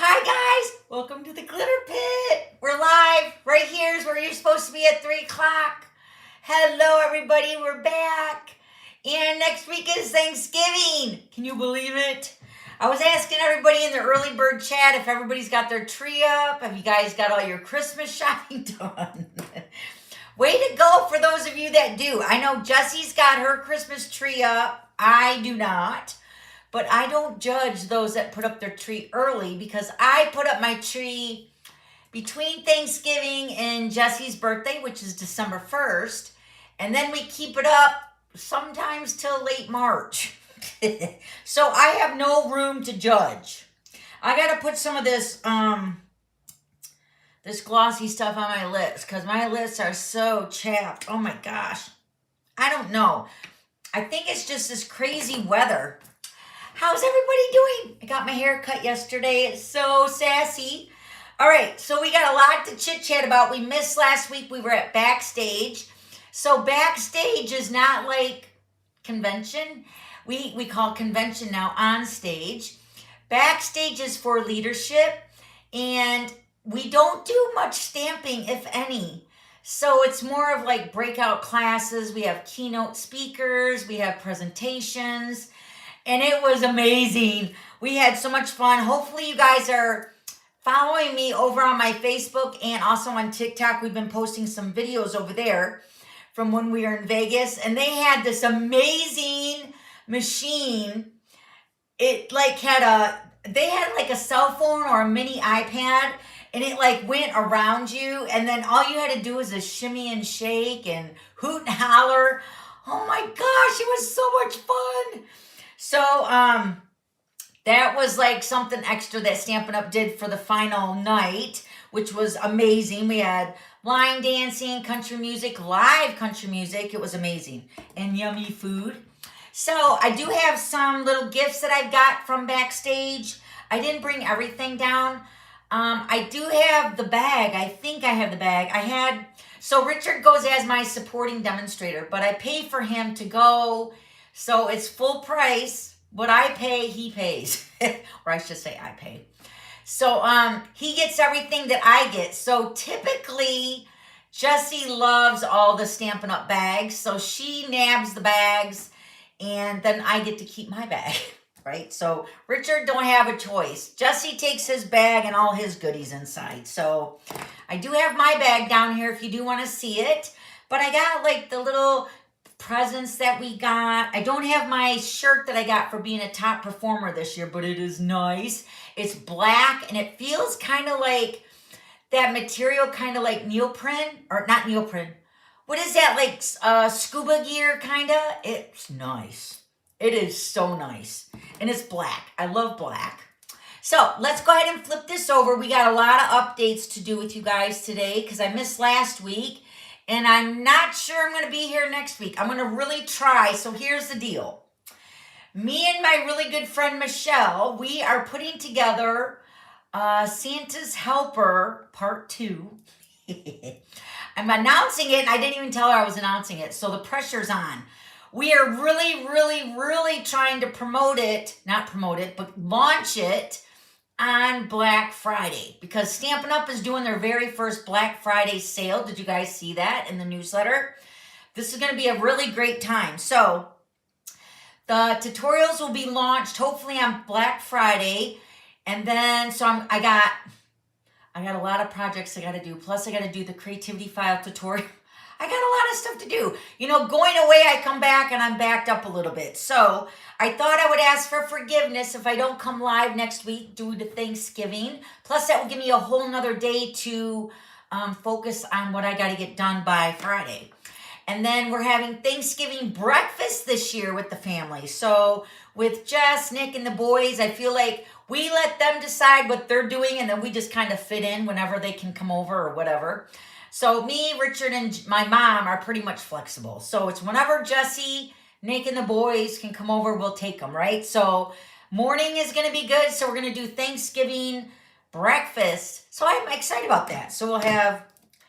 Hi guys, welcome to the Glitter Pit. We're live. Right here is where you're supposed to be at 3 o'clock. Hello everybody, we're back. And next week is Thanksgiving. Can you believe it? I was asking everybody in the early bird chat if everybody's got their tree up. Have you guys got all your Christmas shopping done? Way to go for those of you that do. I know Jessie's got her Christmas tree up. I do not. But I don't judge those that put up their tree early because I put up my tree between Thanksgiving and Jessie's birthday, which is December 1st. And then we keep it up sometimes till late March. So I have no room to judge. I got to put some of this this glossy stuff on my lips because my lips are so chapped. Oh my gosh. I don't know. I think it's just this crazy weather. How's everybody doing? I got my hair cut yesterday. It's so sassy. All right, so we got a lot to chit-chat about. We missed last week. We were at Backstage. So Backstage is not like convention. We call convention now on stage. Backstage is for leadership, and we don't do much stamping, if any. So it's more of like breakout classes. We have keynote speakers. We have presentations. And it was amazing. We had so much fun. Hopefully you guys are following me over on my Facebook and also on TikTok. We've been posting some videos over there from when we were in Vegas. And they had this amazing machine. It like they had like a cell phone or a mini iPad. And it like went around you. And then all you had to do was a shimmy and shake and hoot and holler. Oh my gosh, it was so much fun. So, that was like something extra that Stampin' Up did for the final night, which was amazing. We had line dancing, country music, live country music. It was amazing. And yummy food. So, I do have some little gifts that I've got from Backstage. I didn't bring everything down. I do have the bag. I think I have the bag. So Richard goes as my supporting demonstrator, but I pay for him to go. So it's full price. What I pay, he pays. Or I should say I pay. So he gets everything that I get. So typically, Jessie loves all the Stampin' Up bags. So she nabs the bags, and then I get to keep my bag, right? So Richard don't have a choice. Jessie takes his bag and all his goodies inside. So I do have my bag down here if you do want to see it. But I got like the little presents that we got. I don't have my shirt that I got for being a top performer this year, but it is nice. It's black and it feels kind of like that material, kind of like neoprene, or not neoprene. What is that, like scuba gear kind of? It's nice. It is so nice. And it's black. I love black. So let's go ahead and flip this over. We got a lot of updates to do with you guys today because I missed last week. And I'm not sure I'm going to be here next week. I'm going to really try. So here's the deal. Me and my really good friend Michelle, we are putting together Santa's Helper Part 2. I'm announcing it, and I didn't even tell her I was announcing it. So the pressure's on. We are really, really, really trying to but launch it on Black Friday because Stampin' Up is doing their very first Black Friday sale. Did you guys see that in the newsletter? This is going to be a really great time. So the tutorials will be launched hopefully on Black Friday. And then, I got a lot of projects I got to do. Plus I got to do the creativity file tutorial. I got a lot of stuff to do. You know, going away, I come back and I'm backed up a little bit. So I thought I would ask for forgiveness if I don't come live next week due to Thanksgiving. Plus that will give me a whole nother day to focus on what I got to get done by Friday. And then we're having Thanksgiving breakfast this year with the family. So with Jess, Nick, and the boys, I feel like we let them decide what they're doing and then we just kind of fit in whenever they can come over or whatever. So me, Richard, and my mom are pretty much flexible. So it's whenever Jessie, Nick, and the boys can come over, we'll take them, right? So morning is going to be good. So we're going to do Thanksgiving breakfast. So I'm excited about that. So we'll have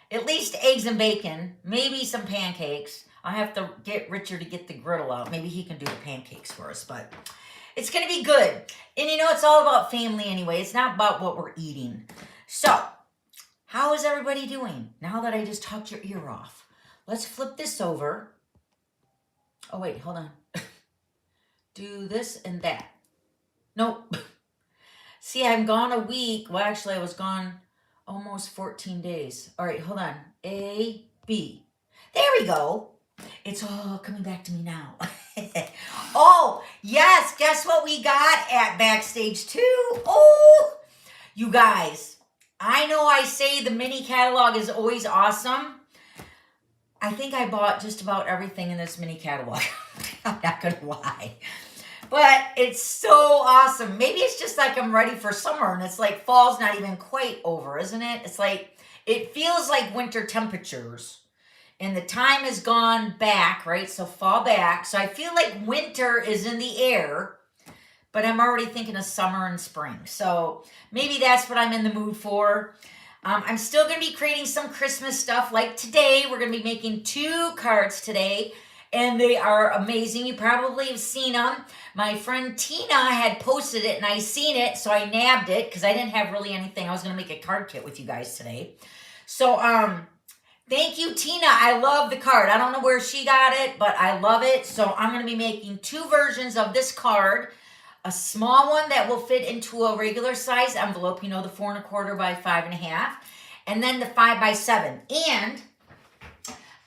at least eggs and bacon, maybe some pancakes. I have to get Richard to get the griddle out. Maybe he can do the pancakes for us. But It's going to be good. And you know, it's all about family anyway. It's not about what we're eating. So, how is everybody doing now that I just talked your ear off? Let's flip this over. Oh, wait, hold on. Do this and that. Nope. See, I'm gone a week. Well, actually, I was gone almost 14 days. All right, hold on. A, B. There we go. It's all coming back to me now. Oh, yes. Guess what we got at Backstage too? Oh, you guys. I know I say the mini catalog is always awesome. I think I bought just about everything in this mini catalog. I'm not going to lie. But it's so awesome. Maybe it's just like I'm ready for summer and it's like fall's not even quite over, isn't it? It's like, it feels like winter temperatures and the time has gone back, right? So fall back. So I feel like winter is in the air, but I'm already thinking of summer and spring. So maybe that's what I'm in the mood for. I'm still going to be creating some Christmas stuff. Like today, we're going to be making 2 cards today. And they are amazing. You probably have seen them. My friend Tina had posted it and I seen it. So I nabbed it because I didn't have really anything. I was going to make a card kit with you guys today. So thank you, Tina. I love the card. I don't know where she got it, but I love it. So I'm going to be making 2 versions of this card. A small one that will fit into a regular size envelope. You know, the 4 1/4 by 5 1/2. And then the 5 by 7. And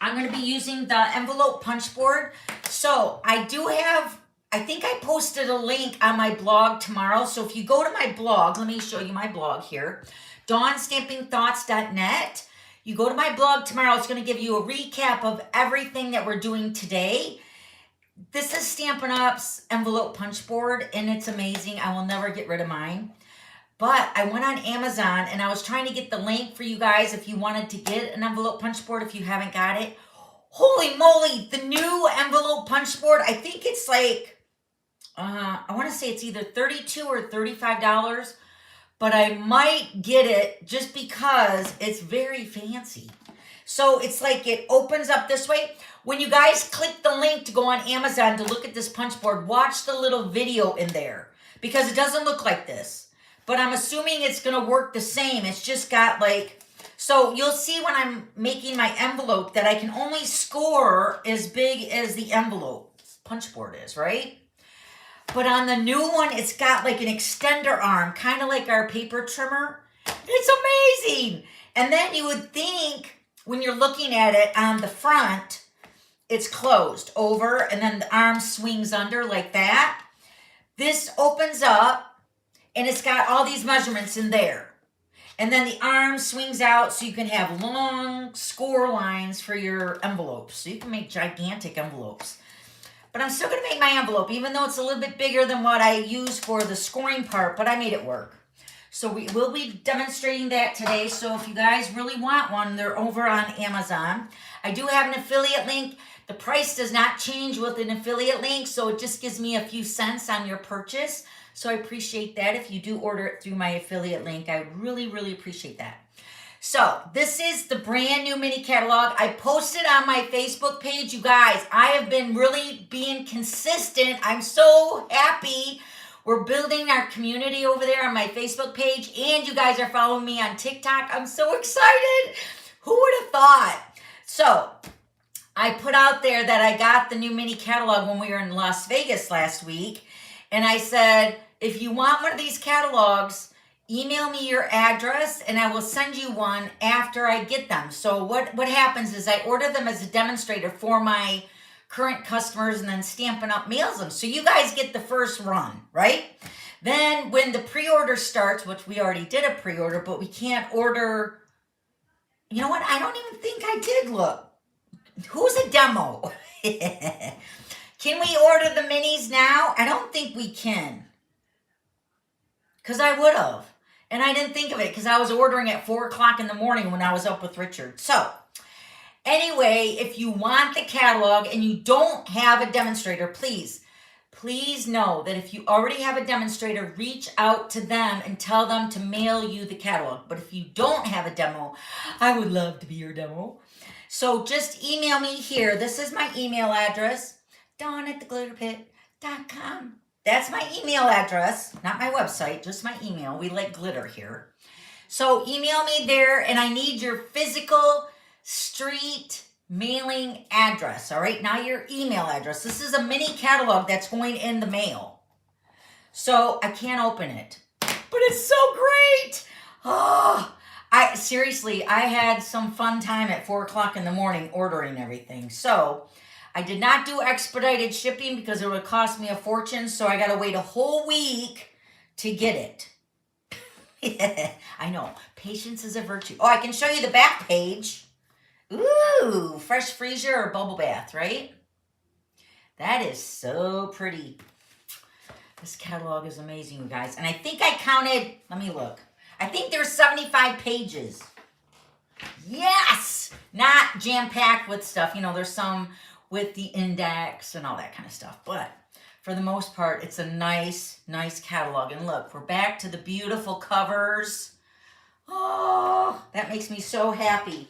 I'm going to be using the envelope punch board. So I do have, I think I posted a link on my blog tomorrow. So if you go to my blog, let me show you my blog here, dawnstampingthoughts.net. You go to my blog tomorrow, it's going to give you a recap of everything that we're doing today. This is Stampin' Up's envelope punch board, and it's amazing. I will never get rid of mine. But I went on Amazon, and I was trying to get the link for you guys if you wanted to get an envelope punch board if you haven't got it. Holy moly, the new envelope punch board, I think it's like, I want to say it's either $32 or $35, but I might get it just because it's very fancy. So it's like it opens up this way. When you guys click the link to go on Amazon to look at this punch board, watch the little video in there because it doesn't look like this. But I'm assuming it's going to work the same. It's just got like, so you'll see when I'm making my envelope that I can only score as big as the envelope punch board is, right? But on the new one, it's got like an extender arm, kind of like our paper trimmer. It's amazing. And then you would think when you're looking at it on the front, it's closed over and then the arm swings under like that. This opens up and it's got all these measurements in there. And then the arm swings out so you can have long score lines for your envelopes. So you can make gigantic envelopes. But I'm still going to make my envelope, even though it's a little bit bigger than what I use for the scoring part, but I made it work. So we will be demonstrating that today. So if you guys really want one, they're over on Amazon. I do have an affiliate link. The price does not change with an affiliate link, so it just gives me a few cents on your purchase. So I appreciate that. If you do order it through my affiliate link, I really, really appreciate that. So this is the brand new mini catalog. I posted on my Facebook page. You guys, I have been really being consistent. I'm so happy. We're building our community over there on my Facebook page, and you guys are following me on TikTok. I'm so excited. Who would have thought? So I put out there that I got the new mini catalog when we were in Las Vegas last week. And I said, if you want one of these catalogs, email me your address and I will send you one after I get them. So what happens is I order them as a demonstrator for my current customers and then Stampin' Up mails them. So you guys get the first run, right? Then when the pre-order starts, which we already did a pre-order, but we can't order, you know what? I don't even think I did look. Who's a demo? Can we order the minis now? I don't think we can. Because I would have. And I didn't think of it because I was ordering at 4 o'clock in the morning when I was up with Richard. So, anyway, if you want the catalog and you don't have a demonstrator, please know that if you already have a demonstrator, reach out to them and tell them to mail you the catalog. But if you don't have a demo, I would love to be your demo. So just email me here. This is my email address, dawn@theglitterpit.com. That's my email address, not my website, just my email. We like glitter here. So email me there, and I need your physical street mailing address, all right? Not your email address. This is a mini catalog that's going in the mail. So I can't open it, but it's so great. Oh, seriously, I had some fun time at 4 o'clock in the morning ordering everything. So I did not do expedited shipping because it would cost me a fortune. So I got to wait a whole week to get it. I know. Patience is a virtue. Oh, I can show you the back page. Ooh, fresh freezer or bubble bath, right? That is so pretty. This catalog is amazing, you guys. And I think I counted, let me look. I think there's 75 pages. Yes! Not jam-packed with stuff. You know, there's some with the index and all that kind of stuff. But for the most part, it's a nice, nice catalog. And look, we're back to the beautiful covers. Oh, that makes me so happy.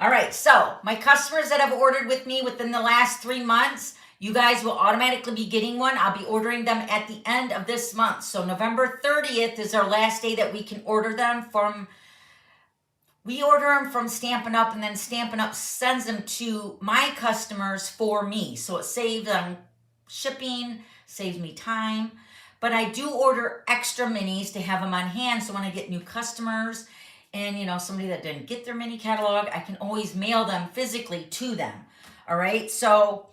All right, so my customers that have ordered with me within the last 3 months, you guys will automatically be getting one. I'll be ordering them at the end of this month. So November 30th is our last day that we can order them from. We order them from Stampin' Up, and then Stampin' Up sends them to my customers for me. So it saves on shipping, saves me time. But I do order extra minis to have them on hand. So when I get new customers and, you know, somebody that didn't get their mini catalog, I can always mail them physically to them. All right. So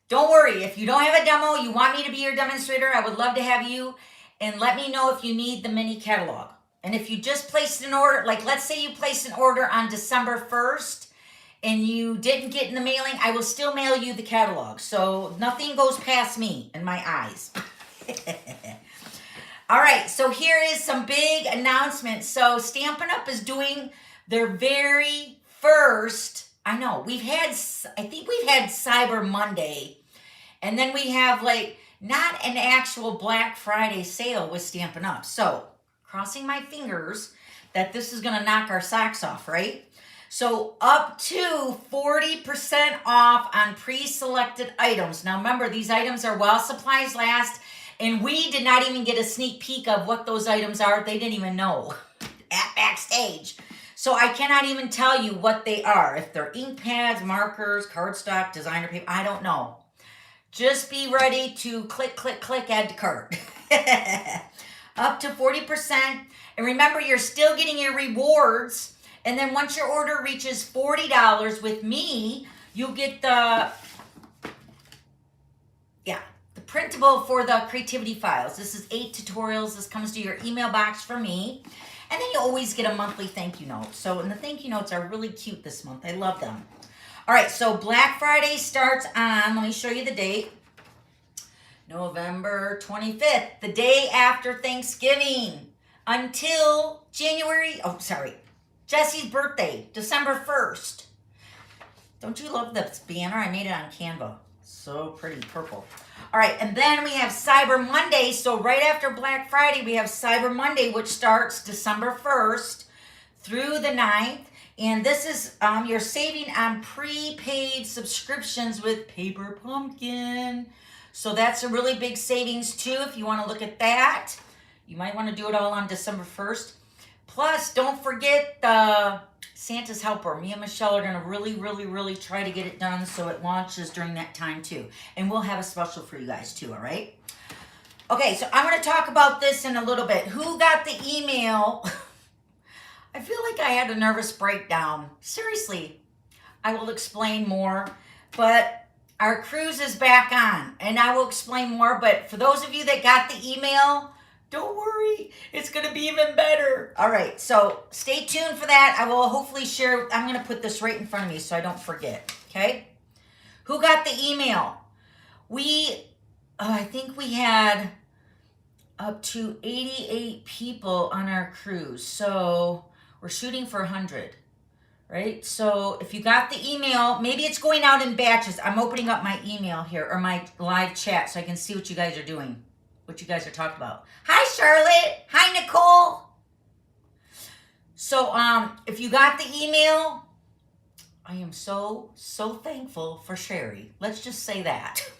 don't worry. If you don't have a demo, you want me to be your demonstrator, I would love to have you. And let me know if you need the mini catalog. And if you just placed an order, like let's say you placed an order on December 1st and you didn't get in the mailing, I will still mail you the catalog. So nothing goes past me in my eyes. All right, so here is some big announcements. So Stampin' Up is doing their very first, I know, I think we've had Cyber Monday. And then we have like, not an actual Black Friday sale with Stampin' Up. So crossing my fingers that this is gonna knock our socks off, right? So up to 40% off on pre-selected items. Now remember, these items are while supplies last, and we did not even get a sneak peek of what those items are. They didn't even know at Backstage. So I cannot even tell you what they are. If they're ink pads, markers, cardstock, designer paper, I don't know. Just be ready to click, click, click, add to cart. Up to 40%. And remember, you're still getting your rewards. And then once your order reaches $40 with me, you'll get the printable for the creativity files. This is 8 tutorials. This comes to your email box from me. And then you always get a monthly thank you note. So, and the thank you notes are really cute this month. I love them. All right, so Black Friday starts on, let me show you the date, November 25th, the day after Thanksgiving, until Jesse's birthday, December 1st. Don't you love this banner? I made it on Canva. So pretty, purple. All right, and then we have Cyber Monday. So right after Black Friday, we have Cyber Monday, which starts December 1st through the 9th. And this is, you're saving on prepaid subscriptions with Paper Pumpkin. So that's a really big savings too. If you want to look at that, you might want to do it all on December 1st. Plus, don't forget the Santa's Helper. Me and Michelle are going to really, really, really try to get it done so it launches during that time too. And we'll have a special for you guys too, all right? Okay, so I'm going to talk about this in a little bit. Who got the email? I feel like I had a nervous breakdown. Seriously, I will explain more. But our cruise is back on, and I will explain more. But for those of you that got the email, don't worry, it's going to be even better. All right, so stay tuned for that. I will hopefully share. I'm going to put this right in front of me so I don't forget, okay? Who got the email? I think we had up to 88 people on our cruise. So we're shooting for 100, right? So if you got the email, maybe it's going out in batches. I'm opening up my email here, or my live chat, so I can see what you guys are doing, what you guys are talking about. Hi, Charlotte. Hi, Nicole. So if you got the email, I am so, so thankful for Sherry. Let's just say that.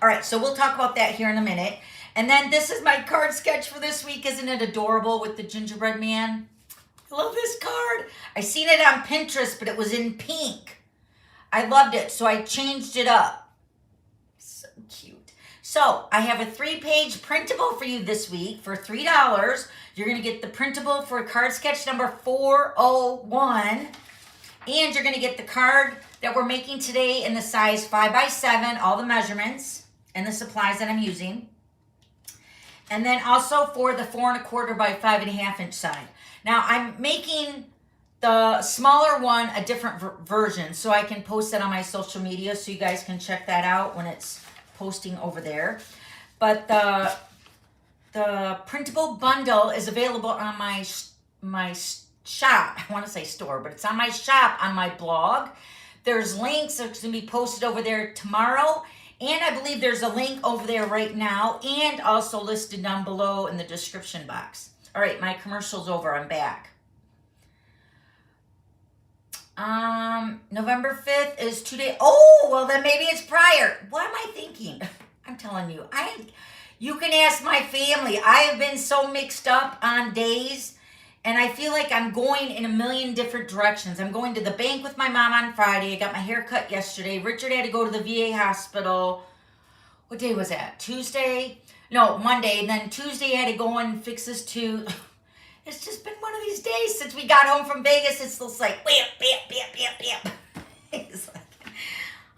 All right, so we'll talk about that here in a minute. And then this is my card sketch for this week. Isn't it adorable with the gingerbread man? I love this card. I seen it on Pinterest, but it was in pink. I loved it, so I changed it up. So cute. So I have a 3-page printable for you this week for $3. You're going to get the printable for card sketch number 401. And you're going to get the card that we're making today in the size 5x7, all the measurements and the supplies that I'm using. And then also for the 4 1/4 by 5.5 inch side. Now I'm making the smaller one a different version, so I can post it on my social media so you guys can check that out when it's posting over there. But the printable bundle is available on my shop. I want to say store, but it's on my shop on my blog. There's links that's going to be posted over there tomorrow. And I believe there's a link over there right now and also listed down below in the description box. All right, my commercial's over. I'm back. November 5th is 2 days. Oh, well then maybe it's prior. What am I thinking? I'm telling you, you can ask my family. I have been so mixed up on days. And I feel like I'm going in a million different directions. I'm going to the bank with my mom on Friday. I got my hair cut yesterday. Richard had to go to the VA hospital. What day was that? Tuesday? No, Monday. And then Tuesday I had to go and fix his tooth. It's just been one of these days since we got home from Vegas. It's just like, bam, bam, bam, bam, bam. It's like,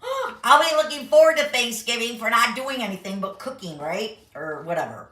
oh, I'll be looking forward to Thanksgiving for not doing anything but cooking, right? Or whatever.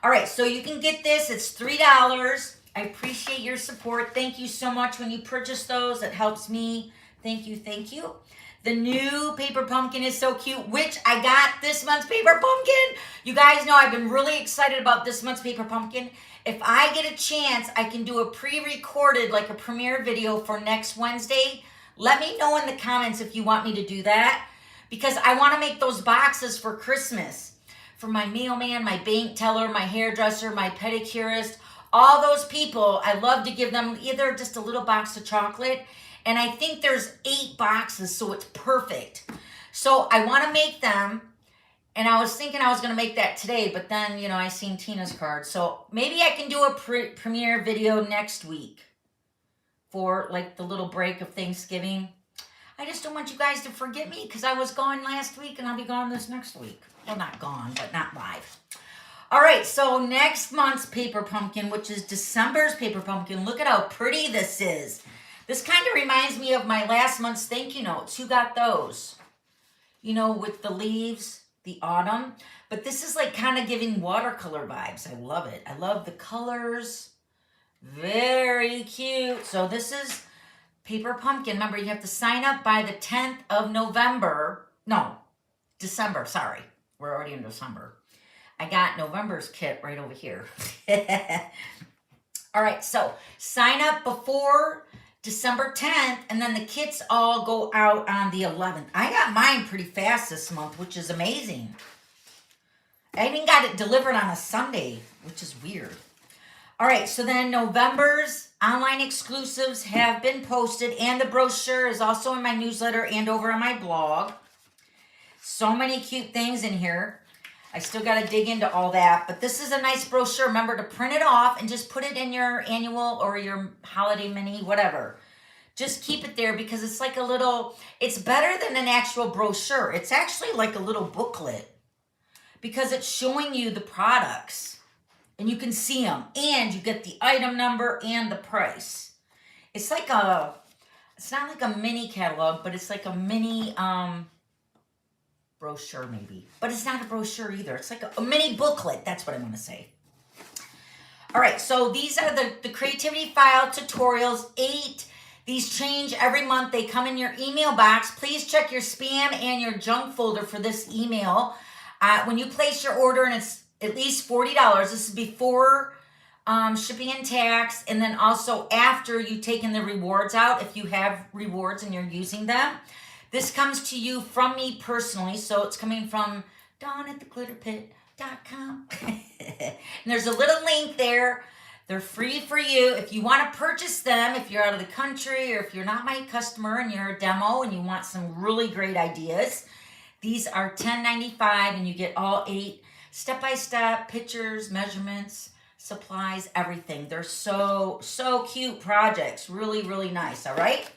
All right, so you can get this. It's $3. I appreciate your support. Thank you so much when you purchase those. It helps me. Thank you, thank you. The new paper pumpkin is so cute, which I got this month's paper pumpkin. You guys know I've been really excited about this month's paper pumpkin. If I get a chance, I can do a pre-recorded, like a premiere video for next Wednesday. Let me know in the comments if you want me to do that, because I want to make those boxes for Christmas. For my mailman, my bank teller, my hairdresser, my pedicurist, all those people, I love to give them either just a little box of chocolate, and I think there's 8 boxes, so it's perfect. So I want to make them, and I was thinking I was going to make that today, but then, I seen Tina's card. So maybe I can do a premiere video next week for, like, the little break of Thanksgiving. I just don't want you guys to forget me because I was gone last week, and I'll be gone this next week. Well, not gone, but not live. All right, so next month's paper pumpkin, which is December's paper pumpkin, look at how pretty this is. This kind of reminds me of my last month's thank you notes. Who got those? With the leaves, the autumn. But this is like kind of giving watercolor vibes. I love it. I love the colors. Very cute. So this is paper pumpkin. Remember, you have to sign up by the 10th of November. No, December, sorry. We're already in December. I got November's kit right over here. All right, so sign up before December 10th, and then the kits all go out on the 11th. I got mine pretty fast this month, which is amazing. I even got it delivered on a Sunday, which is weird. All right, so then November's online exclusives have been posted, and the brochure is also in my newsletter and over on my blog. So many cute things in here. I still got to dig into all that, but this is a nice brochure. Remember to print it off and just put it in your annual or your holiday mini, whatever. Just keep it there because it's like it's better than an actual brochure. It's actually like a little booklet because it's showing you the products and you can see them and you get the item number and the price. It's not like a mini catalog, but it's like a mini, brochure maybe, but it's not a brochure either. It's like a mini booklet. That's what I want to say. All right, so these are the creativity file tutorials, 8. These change every month. They come in your email box. Please check your spam and your junk folder for this email. When you place your order and it's at least $40, this is before shipping and tax, and then also after you've taken the rewards out, if you have rewards and you're using them. This comes to you from me personally, so it's coming from dawn@theglitterpit.com. And there's a little link there. They're free for you. If you want to purchase them, if you're out of the country or if you're not my customer and you're a demo and you want some really great ideas, These are $10.95 and you get all 8 step-by-step pictures, measurements, supplies, everything. They're so cute projects. Really, really nice, all right?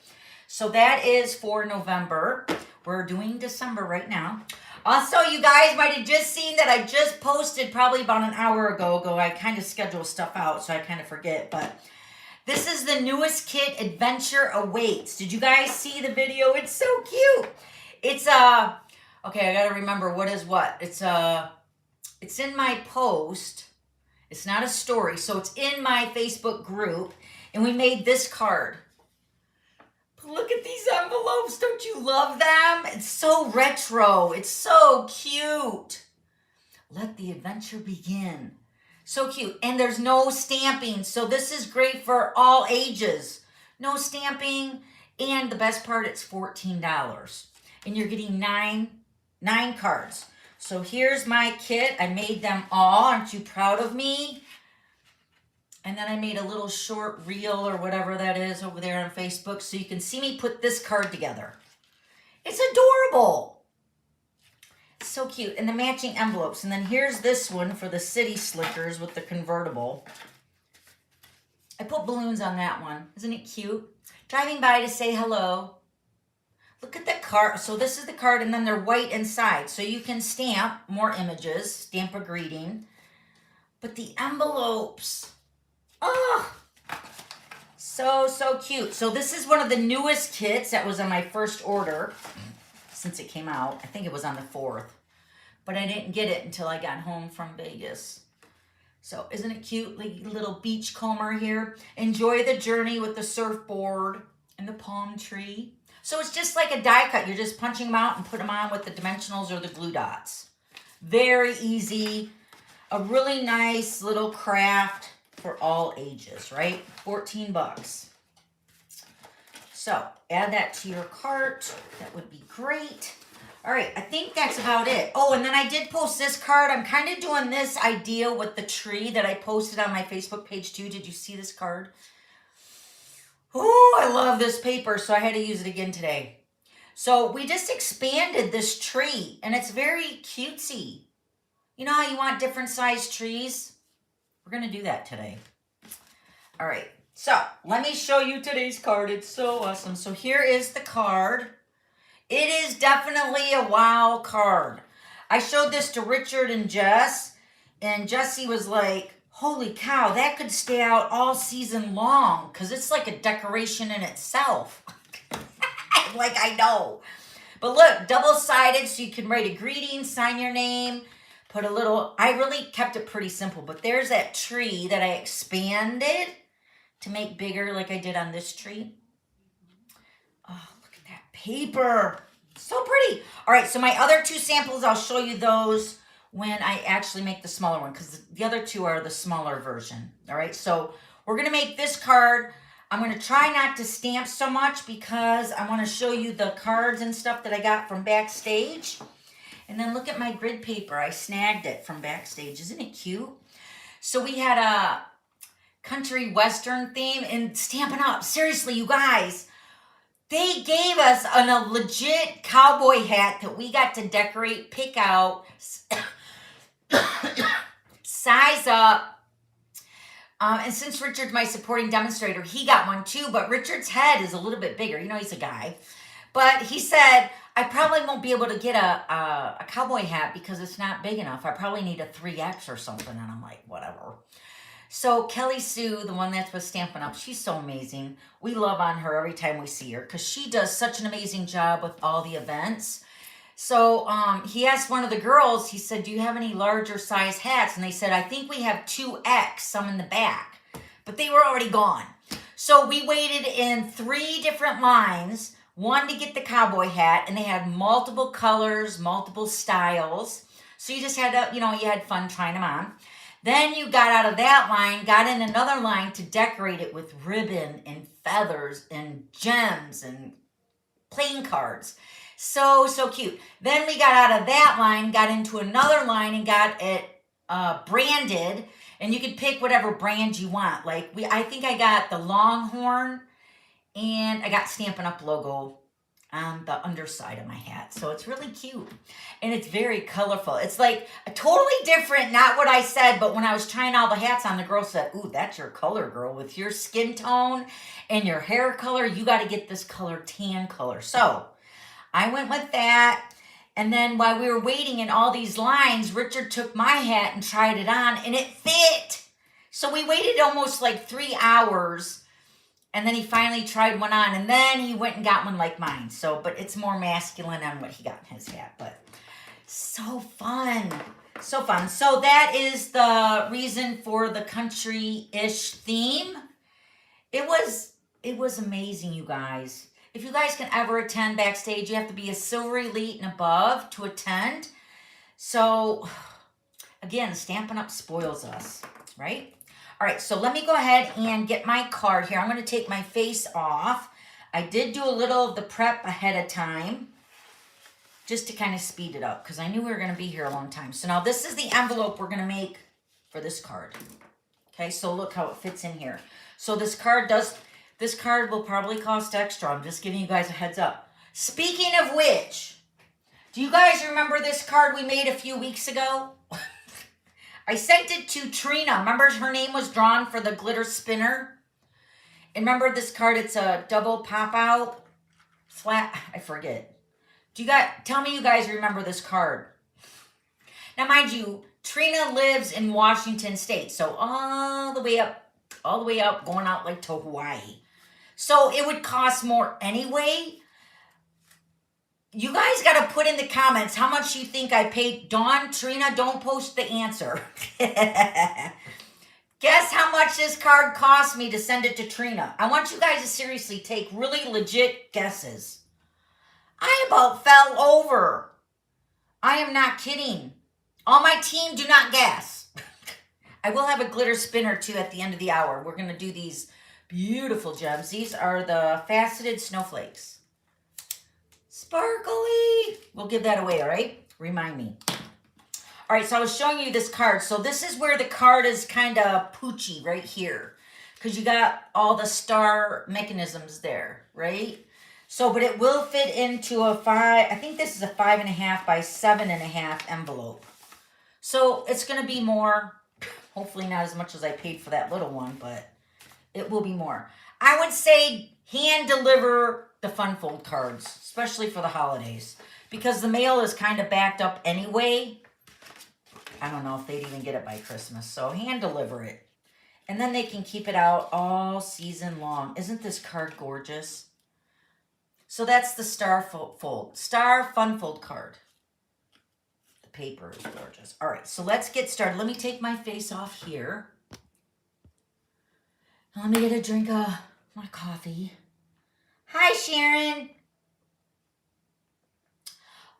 So that is for November. We're doing December right now. Also, you guys might have just seen that I just posted probably about an hour ago. I kind of schedule stuff out, so I kind of forget, but this is the newest kit, Adventure Awaits. Did you guys see the video? It's so cute. It's okay, I gotta remember what is what. It's in my post. It's not a story, so it's in my Facebook group, and we made this card. But look at these envelopes. Don't you love them? It's so retro. It's so cute. Let the adventure begin. So cute. And there's no stamping, so this is great for all ages. No stamping, and the best part, it's $14. And you're getting nine cards. So here's my kit. I made them all. Aren't you proud of me? And then I made a little short reel or whatever that is over there on Facebook so you can see me put this card together. It's adorable. It's so cute. And the matching envelopes. And then here's this one for the city slickers with the convertible. I put balloons on that one. Isn't it cute? Driving by to say hello. Look at the card. So this is the card, and then they're white inside. So you can stamp more images, stamp a greeting. But the envelopes, oh, so cute. So this is one of the newest kits that was on my first order since it came out. I think it was on the 4th. But I didn't get it until I got home from Vegas. So isn't it cute? Like little beach comber here. Enjoy the journey with the surfboard and the palm tree. So it's just like a die cut. You're just punching them out and put them on with the dimensionals or the glue dots. Very easy. A really nice little craft for all ages, right? 14 bucks. So add that to your cart. That would be great. All right, I think that's about it. Oh, and then I did post this card. I'm kind of doing this idea with the tree that I posted on my Facebook page too. Did you see this card? Oh, I love this paper, so I had to use it again today. So we just expanded this tree, and it's very cutesy. You know how you want different sized trees? We're going to do that today. All right, so let me show you today's card. It's so awesome. So here is the card. It is definitely a wow card. I showed this to Richard and Jess, and Jessie was like, holy cow, that could stay out all season long because it's like a decoration in itself. Like, I know. But look, double-sided, so you can write a greeting, sign your name, put a little, I really kept it pretty simple, but there's that tree that I expanded to make bigger like I did on this tree. Oh, look at that paper. So pretty. All right, so my other 2 samples, I'll show you those when I actually make the smaller one, because the other 2 are the smaller version. All right, so we're going to make this card. I'm going to try not to stamp so much because I want to show you the cards and stuff that I got from Backstage. And then look at my grid paper. I snagged it from Backstage. Isn't it cute? So we had a country western theme and Stampin' Up. Seriously, you guys, they gave us a legit cowboy hat that we got to decorate, pick out, size up. And since Richard's my supporting demonstrator, he got one too, but Richard's head is a little bit bigger. You know, he's a guy. But he said, I probably won't be able to get a cowboy hat because it's not big enough. I probably need a 3X or something. And I'm like, whatever. So Kelly Sue, the one that's with Stampin' Up, she's so amazing. We love on her every time we see her because she does such an amazing job with all the events. So he asked one of the girls, he said, do you have any larger size hats? And they said, I think we have 2X, some in the back. But they were already gone. So we waited in 3 different lines, one to get the cowboy hat, and they had multiple colors, multiple styles. So you just had to, you know, you had fun trying them on. Then you got out of that line, got in another line to decorate it with ribbon and feathers and gems and playing cards. So cute. Then we got out of that line, got into another line and got it branded. And you could pick whatever brand you want. Like I think I got the Longhorn and I got Stampin' Up logo. on the underside of my hat. So it's really cute. And it's very colorful. It's like a totally different, not what I said, but when I was trying all the hats on, the girl said, ooh, that's your color, girl. With your skin tone and your hair color, you got to get this color, tan color. So I went with that. And then while we were waiting in all these lines, Richard took my hat and tried it on, and it fit. So we waited almost like 3 hours. And then he finally tried one on, and then he went and got one like mine. So, but it's more masculine on what he got in his hat. But so fun. So fun. So that is the reason for the country-ish theme. It was amazing, you guys. If you guys can ever attend Backstage, you have to be a Silver Elite and above to attend. So, again, Stampin' Up spoils us, right? All right, so let me go ahead and get my card here. I'm going to take my face off. I did do a little of the prep ahead of time just to kind of speed it up because I knew we were going to be here a long time. So now this is the envelope we're going to make for this card. Okay, so look how it fits in here. So this card will probably cost extra. I'm just giving you guys a heads up. Speaking of which, do you guys remember this card we made a few weeks ago? I sent it to Trina. Remember her name was drawn for the glitter spinner? And remember this card, it's a double pop out flat. I forget. Tell me you guys remember this card. Now mind you, Trina lives in Washington State. So all the way up, going out like to Hawaii. So it would cost more anyway. You guys got to put in the comments how much you think I paid. Dawn, Trina, don't post the answer. Guess how much this card cost me to send it to Trina. I want you guys to seriously take really legit guesses. I about fell over. I am not kidding. All my team, do not guess. I will have a glitter spinner too at the end of the hour. We're going to do these beautiful gems. These are the faceted snowflakes. Sparkly. We'll give that away, all right? Remind me. All right, so I was showing you this card. So this is where the card is kind of poochy right here because you got all the star mechanisms there, right? So, but it will fit into a I think this is a 5.5 by 7.5 envelope. So it's going to be more, hopefully not as much as I paid for that little one, but it will be more. I would say hand deliver the fun fold cards, especially for the holidays, because the mail is kind of backed up anyway. I don't know if they'd even get it by Christmas, so hand deliver it. And then they can keep it out all season long. Isn't this card gorgeous? So that's the Star Fun Fold card. The paper is gorgeous. All right, so let's get started. Let me take my face off here. Let me get a drink of my coffee. Hi, Sharon.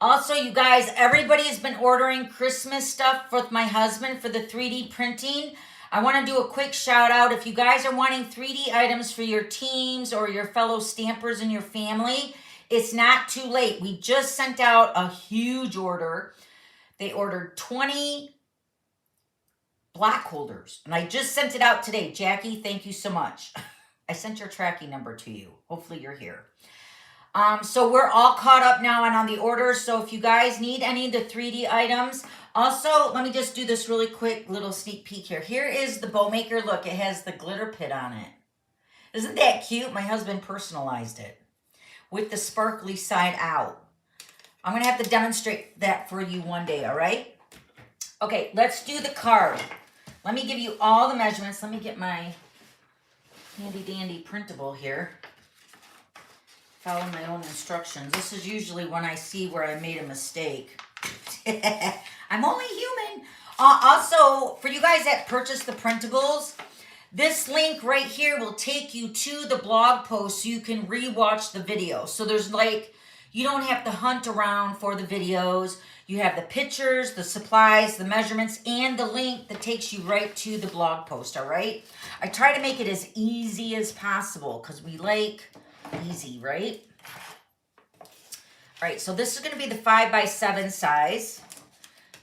Also, you guys, everybody has been ordering Christmas stuff with my husband for the 3D printing. I want to do a quick shout out. If you guys are wanting 3D items for your teams or your fellow stampers in your family, it's not too late. We just sent out a huge order. They ordered 20 black holders, and I just sent it out today. Jackie, thank you so much. I sent your tracking number to you. Hopefully you're here. So we're all caught up now and on the orders. So if you guys need any of the 3D items, also, let me just do this really quick little sneak peek here. Here is the bow maker. Look, it has the glitter pit on it. Isn't that cute? My husband personalized it with the sparkly side out. I'm going to have to demonstrate that for you one day, all right? Okay, let's do the card. Let me give you all the measurements. Let me get my handy dandy printable here. Follow my own instructions. This is usually when I see where I made a mistake. I'm only human. Also, for you guys that purchase the printables, this link right here will take you to the blog post so you can rewatch the video. So there's like, you don't have to hunt around for the videos. You have the pictures, the supplies, the measurements, and the link that takes you right to the blog post, all right? I try to make it as easy as possible because we like easy, right? All right, so this is going to be the 5x7 size.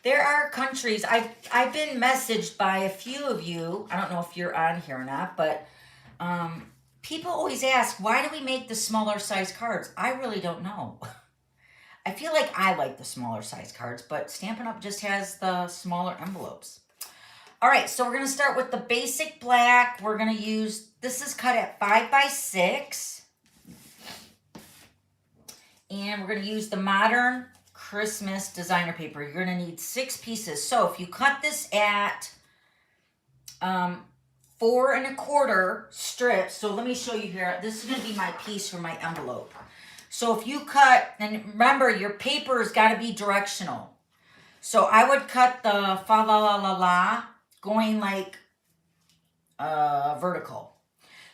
There are countries, I've been messaged by a few of you, I don't know if you're on here or not, but People always ask, why do we make the smaller size cards? I really don't know. I feel like I like the smaller size cards, but Stampin' Up! Just has the smaller envelopes. All right, so we're going to start with the basic black. We're going to use, this is cut at 5 by 6. And we're going to use the Modern Christmas designer paper. You're going to need 6 pieces. So if you cut this at 4 1/4 strips, so let me show you here. This is going to be my piece for my envelope. So if you cut, and remember your paper's got to be directional. So I would cut the fa la la la la going like vertical.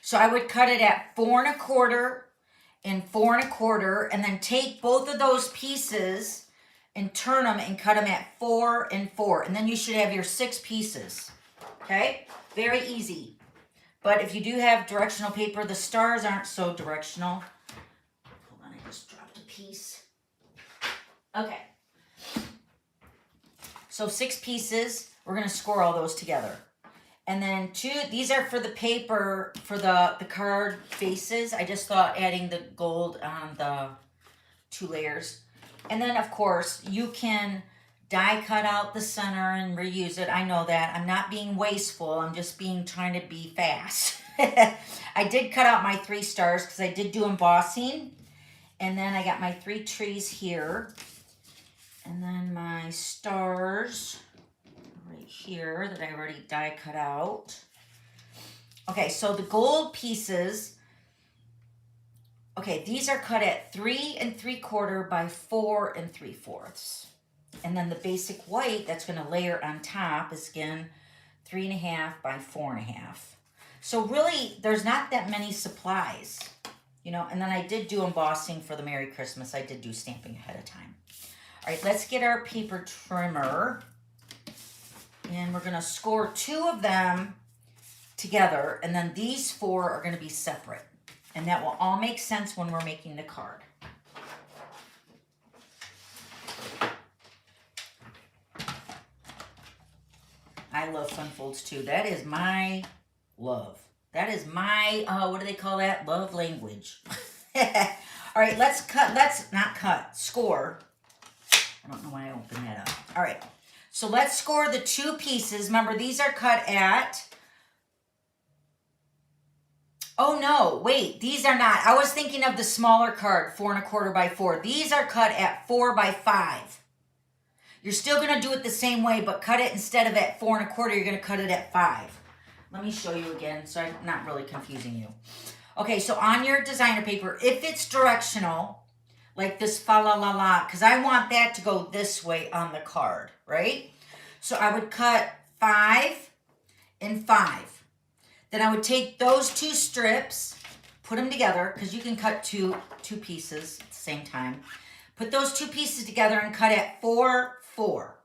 So I would cut it at 4 1/4 and 4 1/4, and then take both of those pieces and turn them and cut them at 4 and 4. And then you should have your 6 pieces. Okay? Very easy. But if you do have directional paper, the stars aren't so directional. Hold on, I just dropped a piece. Okay. So 6 pieces. We're going to score all those together. And then 2, these are for the paper, for the card faces. I just thought adding the gold on the 2 layers. And then, of course, you can die cut out the center and reuse it. I know that. I'm not being wasteful. I'm just trying to be fast. I did cut out my 3 stars because I did do embossing. And then I got my 3 trees here. And then my stars right here that I already die cut out. Okay, so the gold pieces, okay, these are cut at 3 3/4 by 4 3/4. And then the basic white that's going to layer on top is again 3 1/2 by 4 1/2. So really, there's not that many supplies, you know. And then I did do embossing for the Merry Christmas. I did do stamping ahead of time. All right, let's get our paper trimmer. And we're going to score 2 of them together. And then these 4 are going to be separate. And that will all make sense when we're making the card. I love fun folds too. That is my love. That is my, what do they call that? Love language. All right, score. I don't know why I opened that up. All right. So let's score the 2 pieces. Remember, these are cut at, oh no, wait, these are not. I was thinking of the smaller card, 4 1/4 by 4. These are cut at 4 by 5. You're still going to do it the same way, but cut it instead of at 4 1/4, you're going to cut it at 5. Let me show you again so I'm not really confusing you. Okay, so on your designer paper, if it's directional, like this fa la la la, because I want that to go this way on the card, right? So I would cut 5 and 5. Then I would take those 2 strips, put them together, because you can cut two pieces at the same time. Put those 2 pieces together and cut at 4, 4.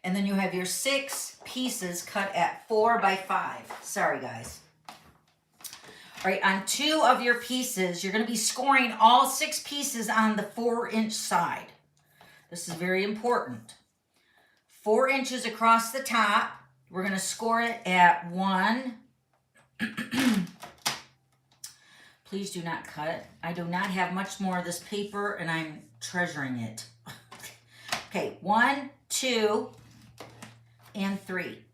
And then you have your 6 pieces cut at 4 by 5. Sorry, guys. All right, on 2 of your pieces, you're going to be scoring all 6 pieces on the 4-inch side. This is very important. 4 inches across the top. We're going to score it at 1. Please do not cut. I do not have much more of this paper, and I'm treasuring it. Okay, 1, 2, and 3.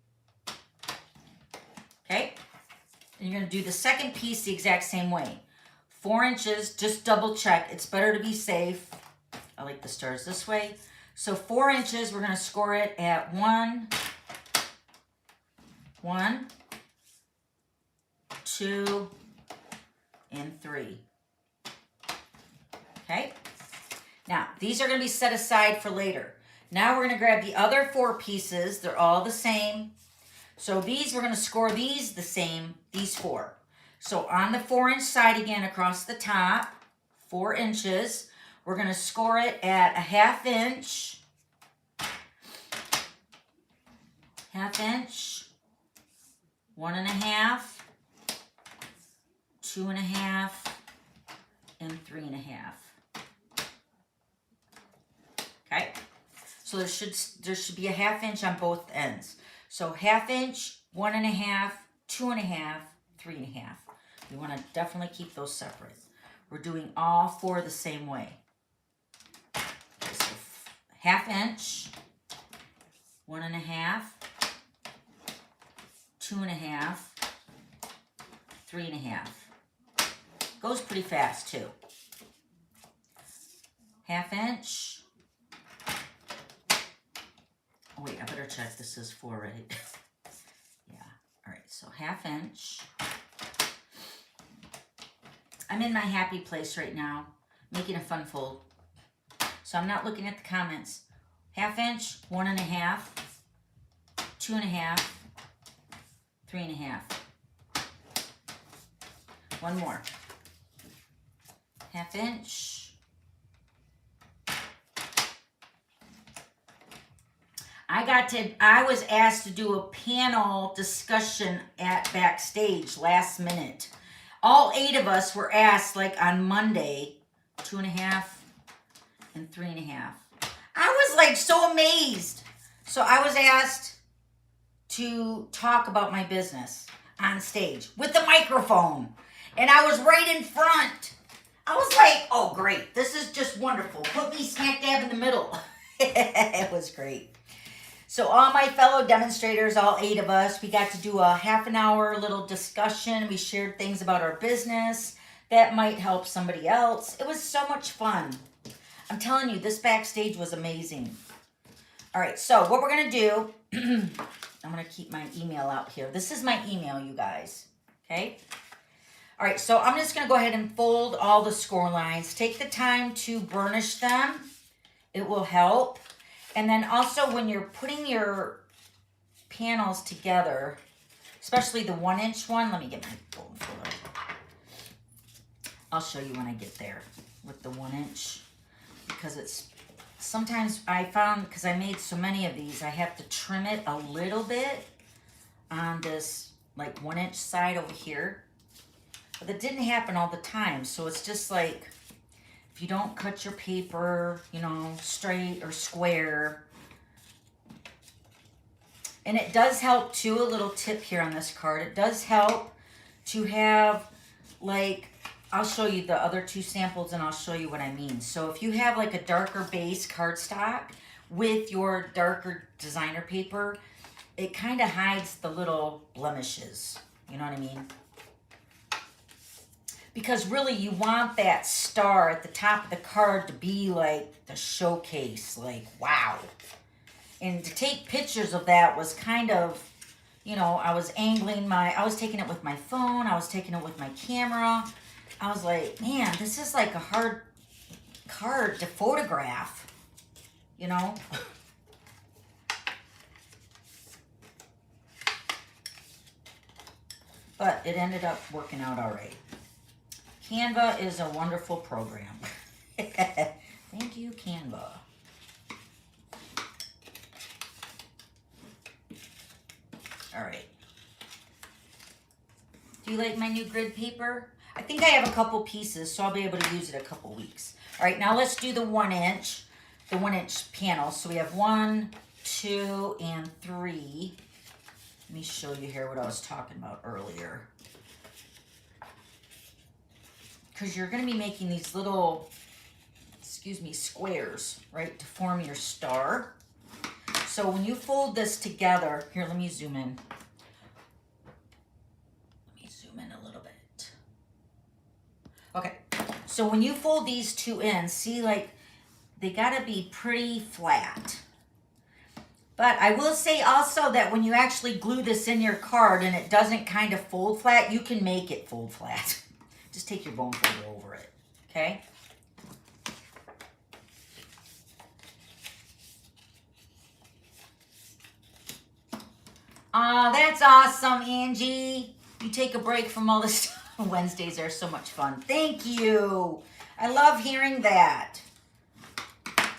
Okay? And you're going to do the second piece the exact same way. 4 inches, just double check. It's better to be safe. I like the stars this way. So 4 inches, we're going to score it at 1, 2, and 3. Okay? Now, these are going to be set aside for later. Now we're going to grab the other 4 pieces. They're all the same. So these, we're going to score these the same, these 4. So on the 4-inch side again across the top, 4 inches, we're going to score it at a 1/2 inch, 1/2 inch, 1 1/2, 2 1/2, and 3 1/2. Okay, so there should be a 1/2 inch on both ends. So 1/2 inch, 1 1/2, 2 1/2, 3 1/2. You want to definitely keep those separate. We're doing all 4 the same way. Okay, so 1/2 inch, 1 1/2, 2 1/2, 3 1/2. Goes pretty fast too. 1/2 inch. Oh wait, I better check this is 4, right? Yeah, all right, so 1/2 inch. I'm in my happy place right now, making a fun fold. So I'm not looking at the comments. 1/2 inch, 1 1/2, 2 1/2, 3 1/2. One more. 1/2 inch. I was asked to do a panel discussion at Backstage last minute. All 8 of us were asked, like on Monday, 2 1/2 and 3 1/2. I was like so amazed. So I was asked to talk about my business on stage with the microphone. And I was right in front. I was like, oh great, this is just wonderful. Put me smack dab in the middle. It was great. So all my fellow demonstrators, all 8 of us, we got to do a 1/2 hour little discussion. We shared things about our business that might help somebody else. It was so much fun. I'm telling you, this Backstage was amazing. All right, so what we're going to do, I'm going to keep my email out here. This is my email, you guys, okay? All right, so I'm just going to go ahead and fold all the score lines. Take the time to burnish them. It will help. And then also when you're putting your panels together, especially the 1 inch one, let me get my folding folder. I'll show you when I get there with the 1 inch, because it's, sometimes I found, because I made so many of these, I have to trim it a little bit on this like 1 inch side over here. But that didn't happen all the time. So it's just like, if you don't cut your paper, you know, straight or square. And it does help too, a little tip here on this card. It does help to have, like, I'll show you the other 2 samples and I'll show you what I mean. So if you have like a darker base cardstock with your darker designer paper, it kind of hides the little blemishes. You know what I mean? Because really you want that star at the top of the card to be like the showcase, like wow. And to take pictures of that was kind of, you know, I was taking it with my phone, I was taking it with my camera. I was like, man, this is like a hard card to photograph, you know? But it ended up working out all right. Canva is a wonderful program. Thank you, Canva. All right. Do you like my new grid paper? I think I have a couple pieces, so I'll be able to use it a couple weeks. All right, now let's do the 1 inch, the 1 inch panel. So we have 1, 2, and 3. Let me show you here what I was talking about earlier. Because you're going to be making these little, squares, right, to form your star. So when you fold this together, here, let me zoom in. Let me zoom in a little bit. Okay, so when you fold these 2 in, see, like, they got to be pretty flat. But I will say also that when you actually glue this in your card and it doesn't kind of fold flat, you can make it fold flat. Just take your bone folder over it, okay? Aw, that's awesome, Angie. You take a break from all this stuff. Wednesdays are so much fun. Thank you. I love hearing that.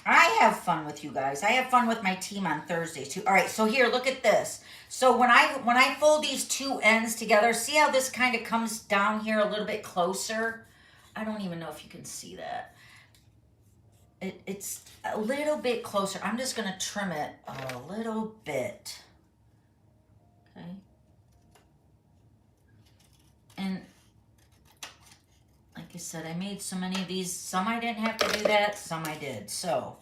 I have fun with you guys. I have fun with my team on Thursdays too. All right, so here, look at this. So when I fold these 2 ends together, see how this kind of comes down here a little bit closer? I don't even know if you can see that. It's a little bit closer. I'm just going to trim it a little bit. Okay. And I said, I made so many of these. Some I didn't have to do that, some I did. So,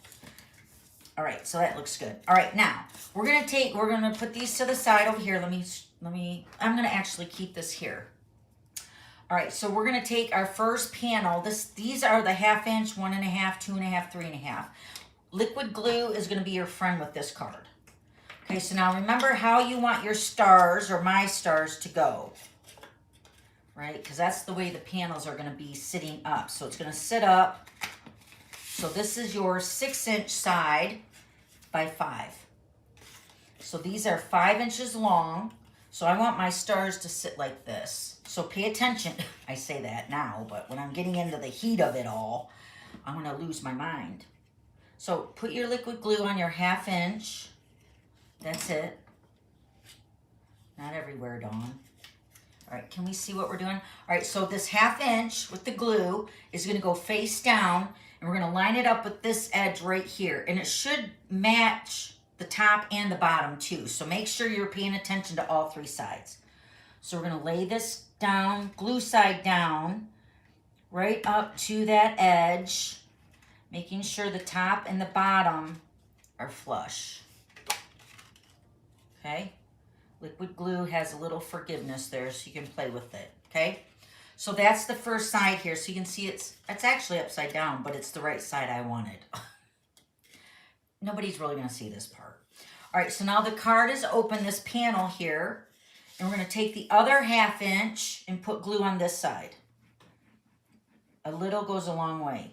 all right, so that looks good. All right, now we're gonna put these to the side over here. I'm gonna actually keep this here. All right, so we're gonna take our first panel. These are the 1/2 inch, 1.5, 2.5, 3.5. Liquid glue is gonna be your friend with this card. Okay, so now remember how you want your stars or my stars to go, right? Because that's the way the panels are gonna be sitting up. So it's gonna sit up. So this is your 6-inch side by 5. So these are 5 inches long. So I want my stars to sit like this. So pay attention. I say that now, but when I'm getting into the heat of it all, I'm gonna lose my mind. So put your liquid glue on your 1/2 inch. That's it. Not everywhere, Dawn. All right, can we see what we're doing? All right, so this 1/2 inch with the glue is gonna go face down, and we're gonna line it up with this edge right here. And it should match the top and the bottom too. So make sure you're paying attention to all 3 sides. So we're gonna lay this down, glue side down, right up to that edge, making sure the top and the bottom are flush. Okay? Liquid glue has a little forgiveness there, so you can play with it, okay? So that's the first side here. So you can see it's actually upside down, but it's the right side I wanted. Nobody's really gonna see this part. All right, so now the card is open, this panel here, and we're gonna take the other 1/2 inch and put glue on this side. A little goes a long way.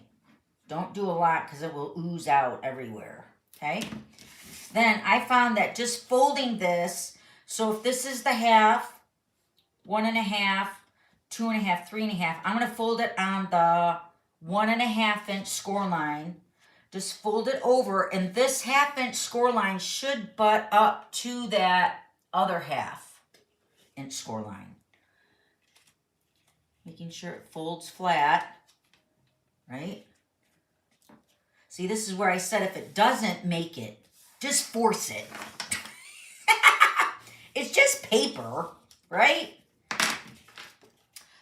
Don't do a lot because it will ooze out everywhere, okay? Then I found that just folding this, so if this is the 1/2, 1.5, 2.5, 3.5, I'm gonna fold it on the 1.5 inch score line. Just fold it over, and this 1/2 inch score line should butt up to that other 1/2 inch score line. Making sure it folds flat, right? See, this is where I said if it doesn't make it, just force it. It's just paper, right?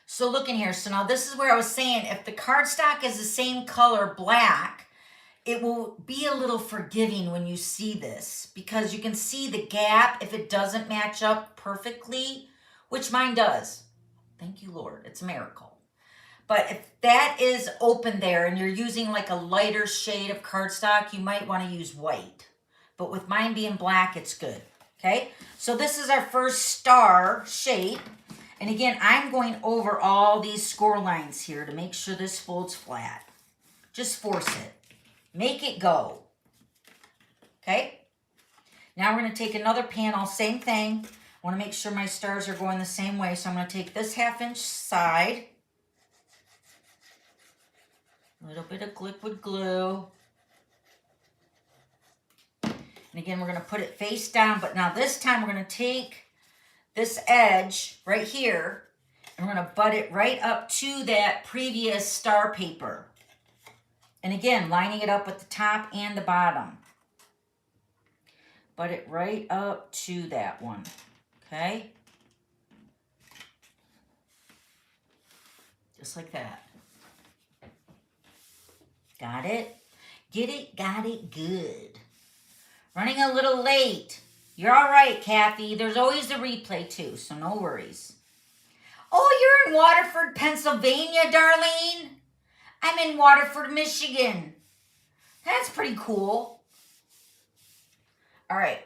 So look in here. So now this is where I was saying, if the cardstock is the same color, black, it will be a little forgiving when you see this, because you can see the gap if it doesn't match up perfectly, which mine does. Thank you, Lord. It's a miracle. But if that is open there and you're using like a lighter shade of cardstock, you might want to use white. But with mine being black, it's good. Okay? So this is our first star shape. And again, I'm going over all these score lines here to make sure this folds flat. Just force it. Make it go. Okay? Now we're going to take another panel, same thing. I want to make sure my stars are going the same way. So I'm going to take this 1/2 inch side. A little bit of liquid glue. And again, we're going to put it face down. But now this time we're going to take this edge right here, and we're going to butt it right up to that previous star paper. And again, lining it up with the top and the bottom. Butt it right up to that one. Okay? Just like that. Got it? Get it? Got it? Good. Running a little late. You're all right, Kathy. There's always the replay, too, so no worries. Oh, you're in Waterford, Pennsylvania, Darlene? I'm in Waterford, Michigan. That's pretty cool. All right.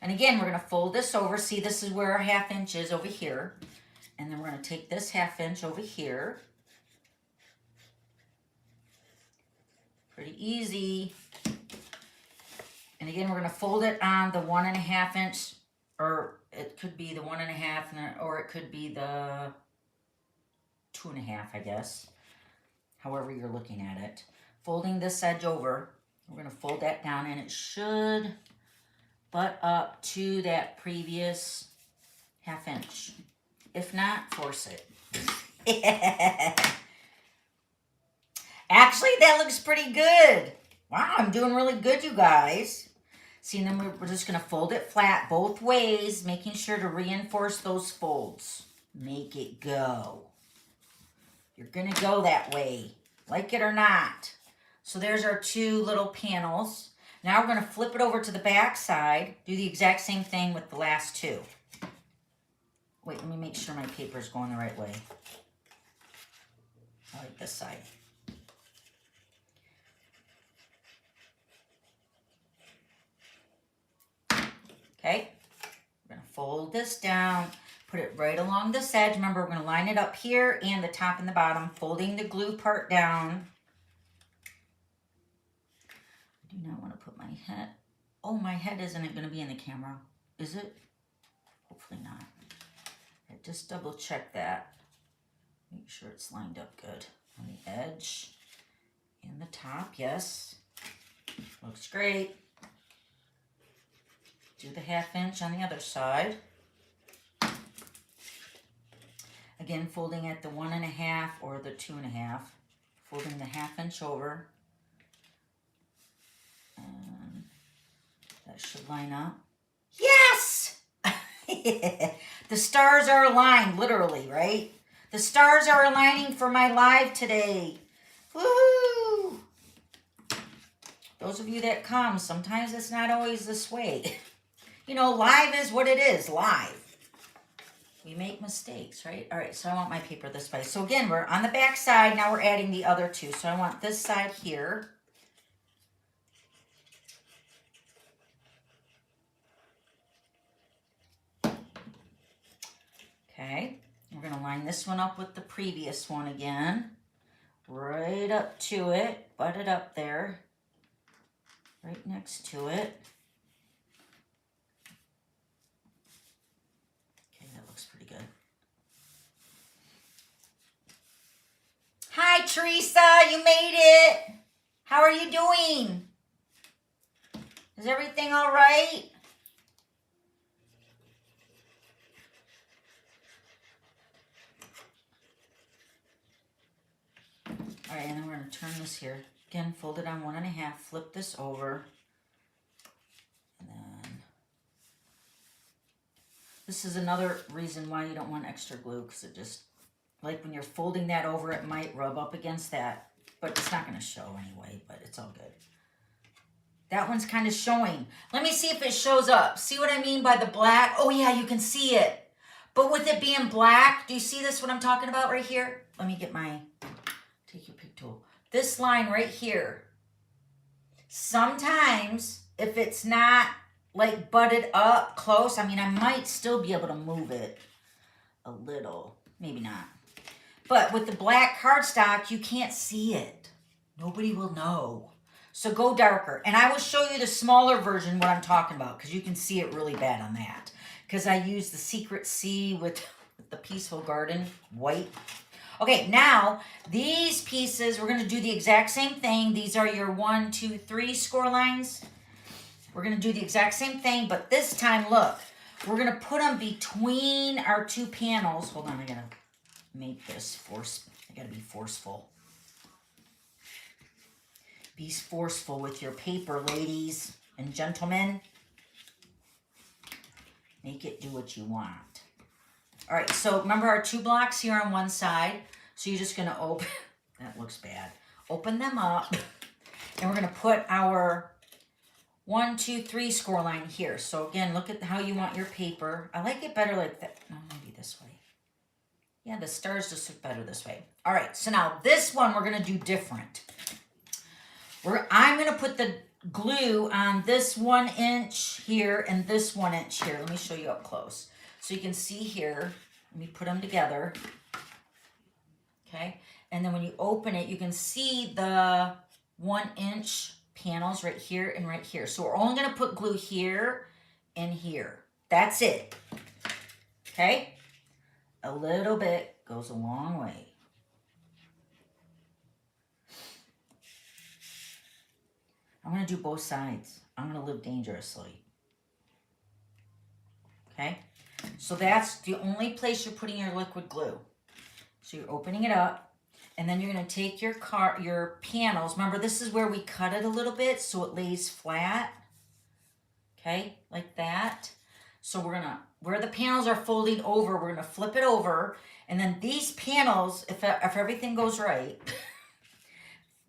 And again, we're going to fold this over. See, this is where our 1/2 inch is over here. And then we're going to take this 1/2 inch over here. Pretty easy. And again, we're going to fold it on the 1.5 inch, or it could be the 1.5, or it could be the 2.5, I guess. However you're looking at it. Folding this edge over, we're going to fold that down, and it should butt up to that previous 1/2 inch. If not, force it. Actually, that looks pretty good. Wow, I'm doing really good, you guys. See, and then we're just going to fold it flat both ways, making sure to reinforce those folds. Make it go. You're going to go that way, like it or not. So there's our two little panels. Now we're going to flip it over to the back side. Do the exact same thing with the last two. Wait, let me make sure my paper's going the right way. I like this side. Okay, we're going to fold this down, put it right along this edge. Remember, we're going to line it up here and the top and the bottom, folding the glue part down. I do not want to put my head. Oh, my head isn't going to be in the camera, is it? Hopefully not. Okay, just double check that. Make sure it's lined up good on the edge and the top. Yes, looks great. Do the 1/2 inch on the other side. Again, folding at the 1 1/2 or the 2 1/2. Folding the 1/2 inch over. And that should line up. Yes! The stars are aligned, literally, right? The stars are aligning for my live today. Woohoo! Those of you that come, sometimes it's not always this way. You know, live is what it is, live. We make mistakes, right? All right, so I want my paper this way. So again, we're on the back side. Now we're adding the other two. So I want this side here. Okay, we're going to line this one up with the previous one again. Right up to it. Butt it up there. Right next to it. Looks pretty good. Hi, Teresa. You made it. How are you doing? Is everything all right? All right, and then we're going to turn this here. Again, fold it on 1 1/2. Flip this over. And then this is another reason why you don't want extra glue, because it just, like when you're folding that over, it might rub up against that, but it's not going to show anyway, but it's all good. That one's kind of showing. Let me see if it shows up. See what I mean by the black? Oh yeah, you can see it. But with it being black, do you see this, what I'm talking about right here? Let me get my, take your pick tool. This line right here. Sometimes, if it's not like butted up close, I mean, I might still be able to move it a little, maybe not. But with the black cardstock, you can't see it. Nobody will know. So go darker. And I will show you the smaller version, what I'm talking about, because you can see it really bad on that. Because I use the Secret C with the Peaceful Garden white. Okay, now these pieces, we're going to do the exact same thing. These are your 1, 2, 3 score lines. We're going to do the exact same thing, but this time, look, we're going to put them between our two panels. Hold on, I got to make this I got to be forceful. Be forceful with your paper, ladies and gentlemen. Make it do what you want. All right, so remember our 2 blocks here on one side. So you're just going to open, that looks bad. Open them up, and we're going to put our 1, 2, 3 score line here. So again, look at how you want your paper. I like it better like that. No, maybe this way. Yeah, the stars just look better this way. All right, so now this one we're going to do different. I'm going to put the glue on this 1 inch here and this 1 inch here. Let me show you up close. So you can see here, let me put them together. Okay, and then when you open it, you can see the 1 inch panels right here and right here. So we're only going to put glue here and here. That's it. Okay, a little bit goes a long way. I'm going to do both sides. I'm going to live dangerously. Okay, so that's the only place you're putting your liquid glue. So you're opening it up, and then you're going to take your panels. Remember, this is where we cut it a little bit so it lays flat. Okay, like that. So we're gonna, where the panels are folding over, we're gonna flip it over. And then these panels, if everything goes right,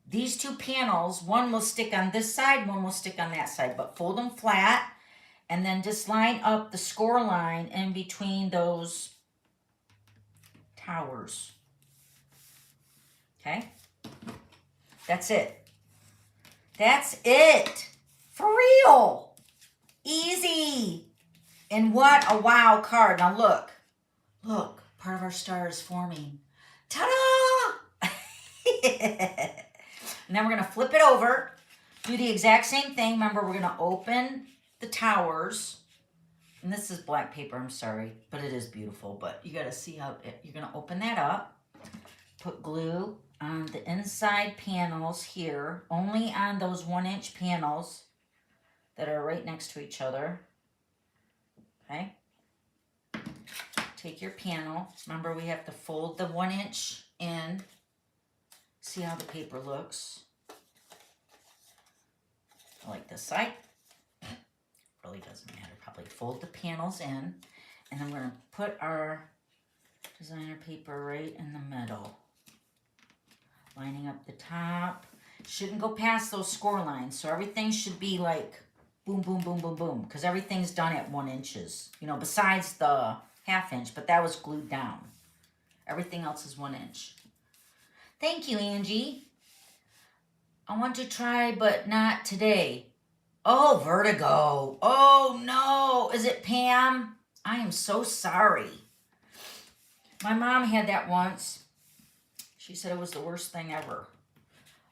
these two panels, one will stick on this side, one will stick on that side, but fold them flat. And then just line up the score line in between those towers. Okay? That's it. That's it. For real. Easy. And what a wow card. Now look. Look. Part of our star is forming. Ta-da! And then we're going to flip it over. Do the exact same thing. Remember, we're going to open the towers. And this is black paper. I'm sorry. But it is beautiful. But you got to see how you're going to open that up. Put glue on the inside panels here, only on those 1-inch panels that are right next to each other. Okay. Take your panel. Remember, we have to fold the 1-inch in. See how the paper looks. I like this side. Really doesn't matter. Probably fold the panels in, and then we're going to put our designer paper right in the middle. Lining up the top. Shouldn't go past those score lines. So everything should be like boom, boom, boom, boom, boom. Because everything's done at 1 inches. You know, besides the 1/2 inch. But that was glued down. Everything else is 1 inch. Thank you, Angie. I want to try, but not today. Oh, vertigo. Oh, no. Is it Pam? I am so sorry. My mom had that once. She said it was the worst thing ever.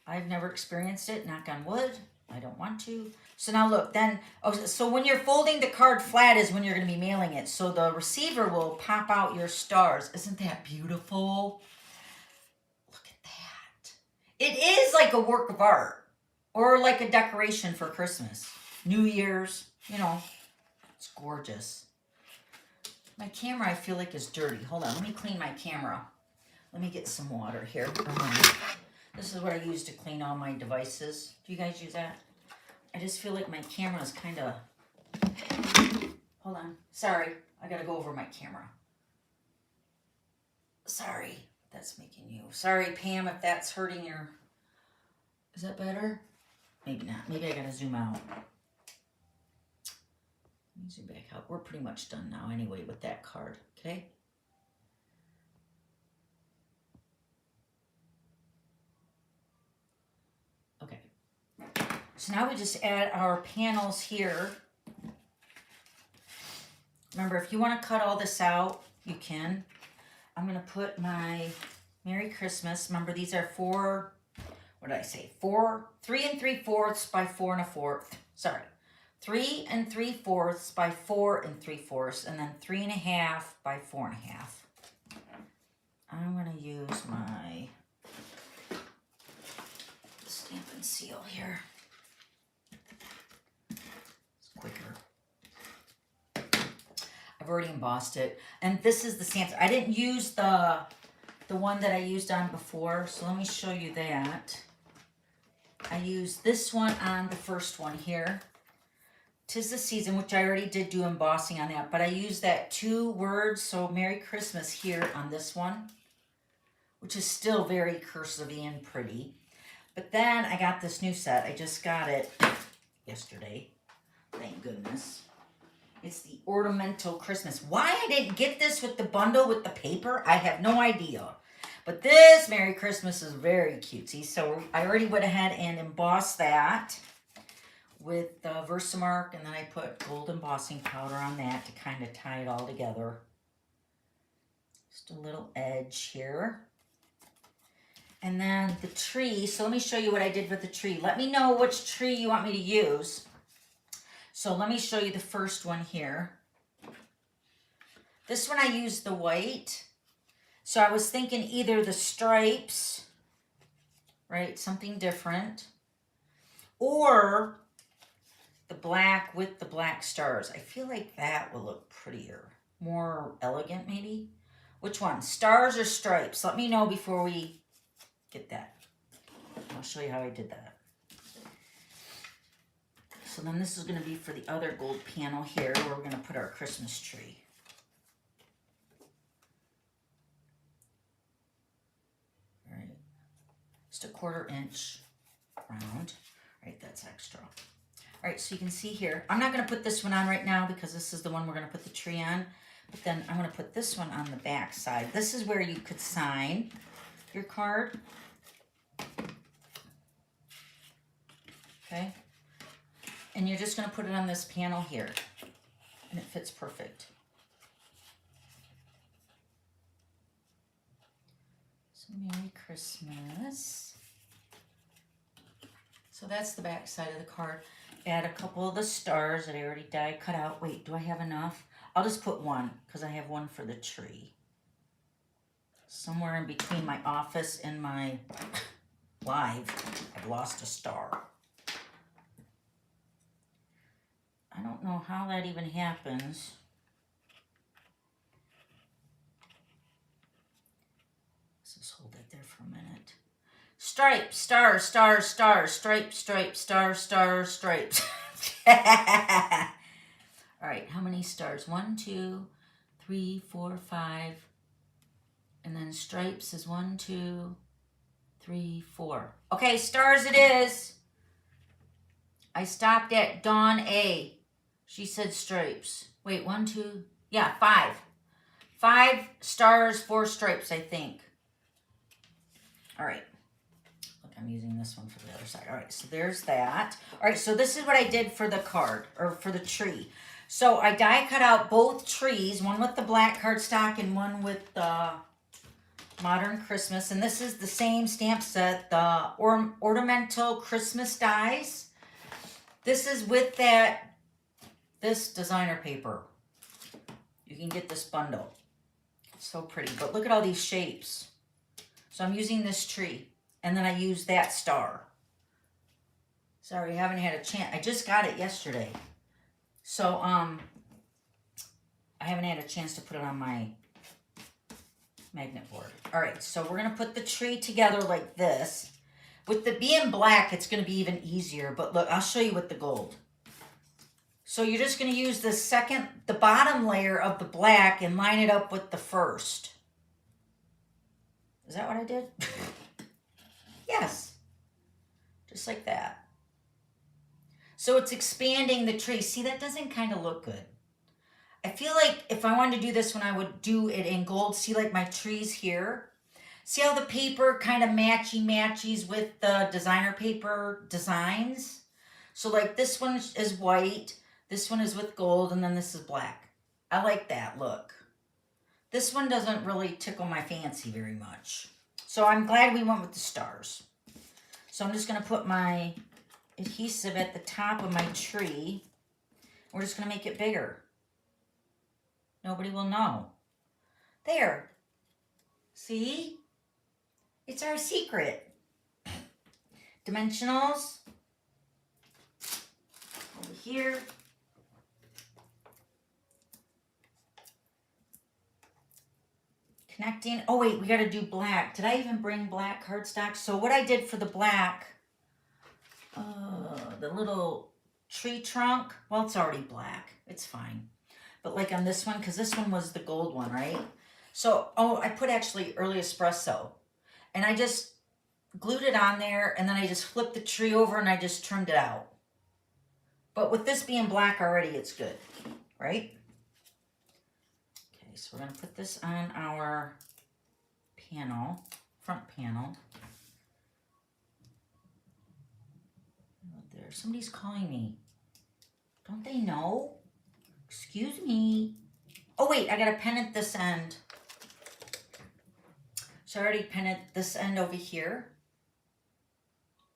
I've never experienced it, knock on wood. I don't want to. So now look, then, so when you're folding the card flat is when you're going to be mailing it. So the receiver will pop out your stars. Isn't that beautiful? Look at that. It is like a work of art or like a decoration for Christmas, New Year's, you know, it's gorgeous. My camera, I feel like, is dirty. Hold on, let me clean my camera. Let me get some water here. This is what I use to clean all my devices. Do you guys use that? I just feel like my camera is kind of... Hold on. Sorry. I got to go over my camera. Sorry. That's making you... Sorry, Pam, if that's hurting your... Is that better? Maybe not. Maybe I got to zoom out. Let me zoom back out. We're pretty much done now anyway with that card. Okay? Okay, so now we just add our panels here. Remember, if you want to cut all this out, you can. I'm going to put my Merry Christmas. Remember, these are 4, what did I say? 3 3/4 by 4 1/4. Sorry, 3 3/4 by 4 3/4, and then 3 1/2 by 4 1/2. I'm going to use my Stampin' Seal here. It's quicker. I've already embossed it. And this is the stamp. I didn't use the one that I used on before, so let me show you that. I used this one on the first one here. 'Tis the Season, which I already did do embossing on that, but I used that 2 words, so Merry Christmas here on this one, which is still very cursive and pretty. But then I got this new set. I just got it yesterday. Thank goodness. It's the Ornamental Christmas. Why I didn't get this with the bundle with the paper, I have no idea. But this Merry Christmas is very cutesy. So I already went ahead and embossed that with the Versamark. And then I put gold embossing powder on that to kind of tie it all together. Just a little edge here. And then the tree, so let me show you what I did with the tree. Let me know which tree you want me to use. So let me show you the first one here. This one I used the white. So I was thinking either the stripes, right, something different, or the black with the black stars. I feel like that will look prettier, more elegant maybe. Which one, stars or stripes? Let me know before we get that. I'll show you how I did that. So then this is going to be for the other gold panel here where we're going to put our Christmas tree. All right. Just a 1/4 inch round. All right, that's extra. All right, so you can see here, I'm not going to put this one on right now because this is the one we're going to put the tree on. But then I'm going to put this one on the back side. This is where you could sign your card. Okay. And you're just going to put it on this panel here. And it fits perfect. So Merry Christmas. So that's the back side of the card. Add a couple of the stars that I already die cut out. Wait, do I have enough? I'll just put one because I have one for the tree. Somewhere in between my office and my live, I've lost a star. I don't know how that even happens. Let's just hold it there for a minute. Stripes, stars, stars, stars, stripes, stripes, stars, stars, stripes. All right, how many stars? 1, 2, 3, 4, 5. And then stripes is 1, 2, 3, 4. Okay, stars it is. I stopped at Dawn A. She said stripes. Wait, 1, 2, yeah, 5. 5 stars, 4 stripes, I think. All right. Look, I'm using this one for the other side. All right, so there's that. All right, so this is what I did for the card, or for the tree. So I die cut out both trees, one with the black cardstock and one with the Modern Christmas. And this is the same stamp set, the ornamental Christmas dies. This is with this designer paper. You can get this bundle. It's so pretty, but look at all these shapes. So I'm using this tree, and then I use that star. Sorry, I haven't had a chance. I just got it yesterday. So, I haven't had a chance to put it on my magnet board. All right, so we're going to put the tree together like this. With the being black, it's going to be even easier, but look, I'll show you with the gold. So you're just going to use the bottom layer of the black and line it up with the first. Is that what I did? Yes. Just like that. So it's expanding the tree. See, that doesn't kind of look good. I feel like if I wanted to do this one, I would do it in gold. See, like my trees here. See how the paper kind of matchy-matchies with the designer paper designs? So like this one is white, this one is with gold, and then this is black. I like that look. This one doesn't really tickle my fancy very much. So I'm glad we went with the stars. So I'm just going to put my adhesive at the top of my tree. We're just going to make it bigger. Nobody will know. There. See? It's our secret. Dimensionals. Over here. Connecting. Oh, wait, we got to do black. Did I even bring black cardstock? So what I did for the black, the little tree trunk, well, it's already black. It's fine. But like on this one, because this one was the gold one, right? So, I put actually early espresso. And I just glued it on there, and then I just flipped the tree over and I just trimmed it out. But with this being black already, it's good, right? Okay, so we're going to put this on our panel, front panel. There, somebody's calling me. Don't they know? Excuse me. Oh, wait, I got to pin at this end. So I already pinned this end over here.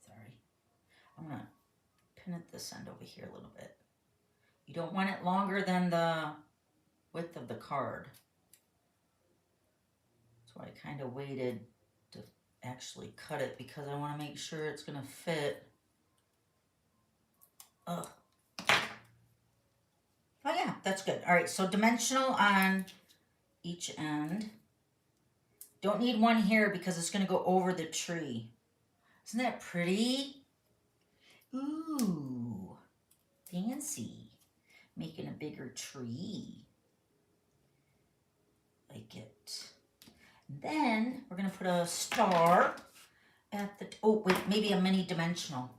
Sorry. I'm going to pin at this end over here a little bit. You don't want it longer than the width of the card. So I kind of waited to actually cut it because I want to make sure it's going to fit. Ugh. Oh yeah, that's good. All right, so dimensional on each end. Don't need one here because it's going to go over the tree. Isn't that pretty? Ooh. Fancy. Making a bigger tree. Like it. Then we're going to put a star at the, oh wait, maybe a mini dimensional.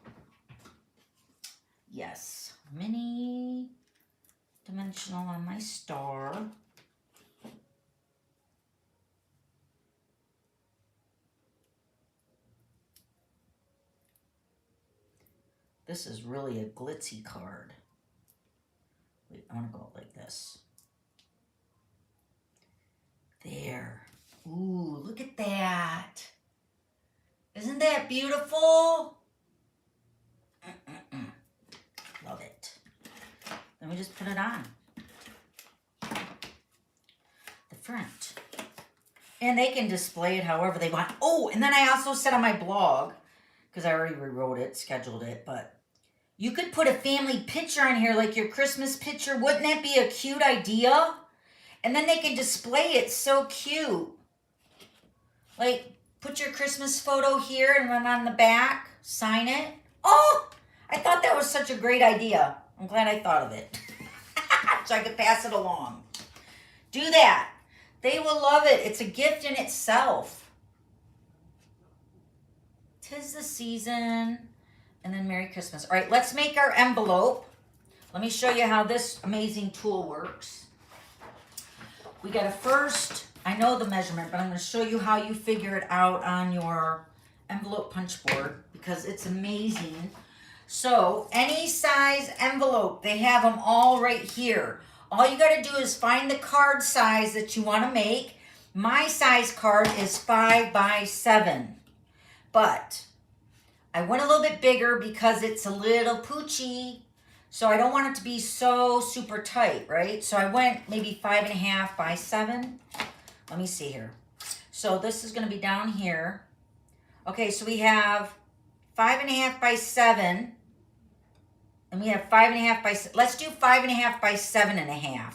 Yes, mini dimensional on my star. This is really a glitzy card. Wait, I want to go like this. There. Ooh, look at that. Isn't that beautiful? Love it. Then we just put it on the front. And they can display it however they want. Oh, and then I also said on my blog, because I already rewrote it, scheduled it, but you could put a family picture on here, like your Christmas picture. Wouldn't that be a cute idea? And then they can display it so cute. Like, put your Christmas photo here and then on the back, sign it. Oh, I thought that was such a great idea. I'm glad I thought of it. So I could pass it along. Do that. They will love it. It's a gift in itself. 'Tis the season. And then Merry Christmas. All right, let's make our envelope. Let me show you how this amazing tool works. We got to first, I know the measurement, but I'm going to show you how you figure it out on your envelope punch board because it's amazing. So any size envelope, they have them all right here. All you got to do is find the card size that you want to make. My size card is 5 by 7, but I went a little bit bigger because it's a little poochy. So I don't want it to be so super tight, right? So I went maybe 5.5 by 7. Let me see here. So this is going to be down here. Okay, so we have 5.5 by 7. And we have 5.5 by, let's do 5.5 by 7.5.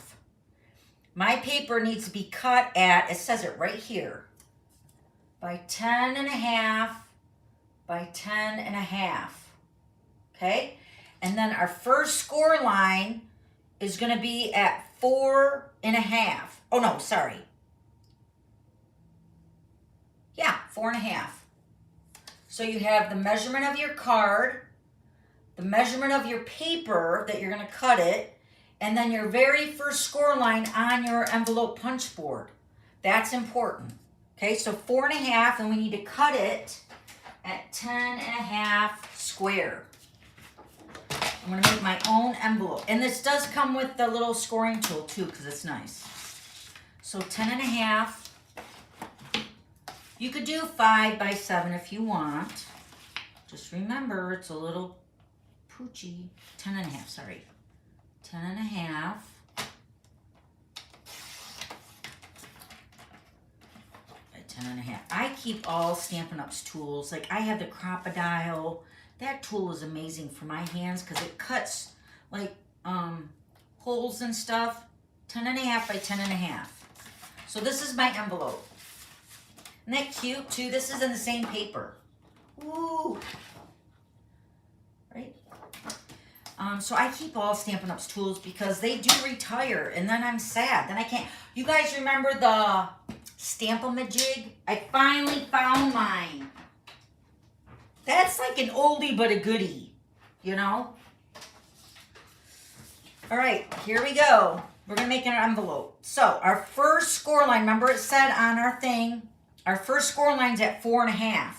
My paper needs to be cut at, it says it right here, by 10.5 by 10.5. Okay? And then our first score line is going to be at 4.5. Oh no, sorry. Yeah, 4.5. So you have the measurement of your card, the measurement of your paper that you're going to cut it, and then your very first score line on your envelope punch board. That's important. Okay, so 4.5, and we need to cut it at 10.5 square. I'm going to make my own envelope. And this does come with the little scoring tool too, because it's nice. So 10.5. You could do 5 by 7 if you want. Just remember, it's a little poochy. 10.5, sorry. 10.5. By 10.5. I keep all Stampin' Up's tools. Like I have the crocodile. That tool is amazing for my hands because it cuts like holes and stuff. 10.5 by 10.5. So this is my envelope. Isn't that cute too? This is in the same paper. Ooh. Right? So I keep all Stampin' Up's tools because they do retire and then I'm sad. Then I can't. You guys remember the Stamp-A-Majig? I finally found mine. That's like an oldie but a goodie, you know? All right, here we go. We're going to make an envelope. So our first score line, remember it said on our thing, our first score line's at 4.5.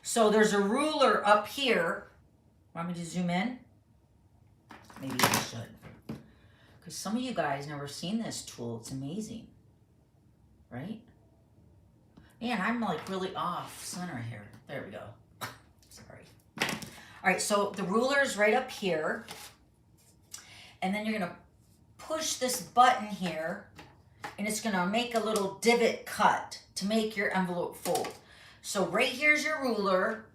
So there's a ruler up here. Want me to zoom in? Maybe I should. Because some of you guys never seen this tool. It's amazing. Right? Man, I'm like really off center here. There we go. Sorry. All right, so the ruler is right up here. And then you're going to push this button here. And it's going to make a little divot cut to make your envelope fold. So right here's your ruler.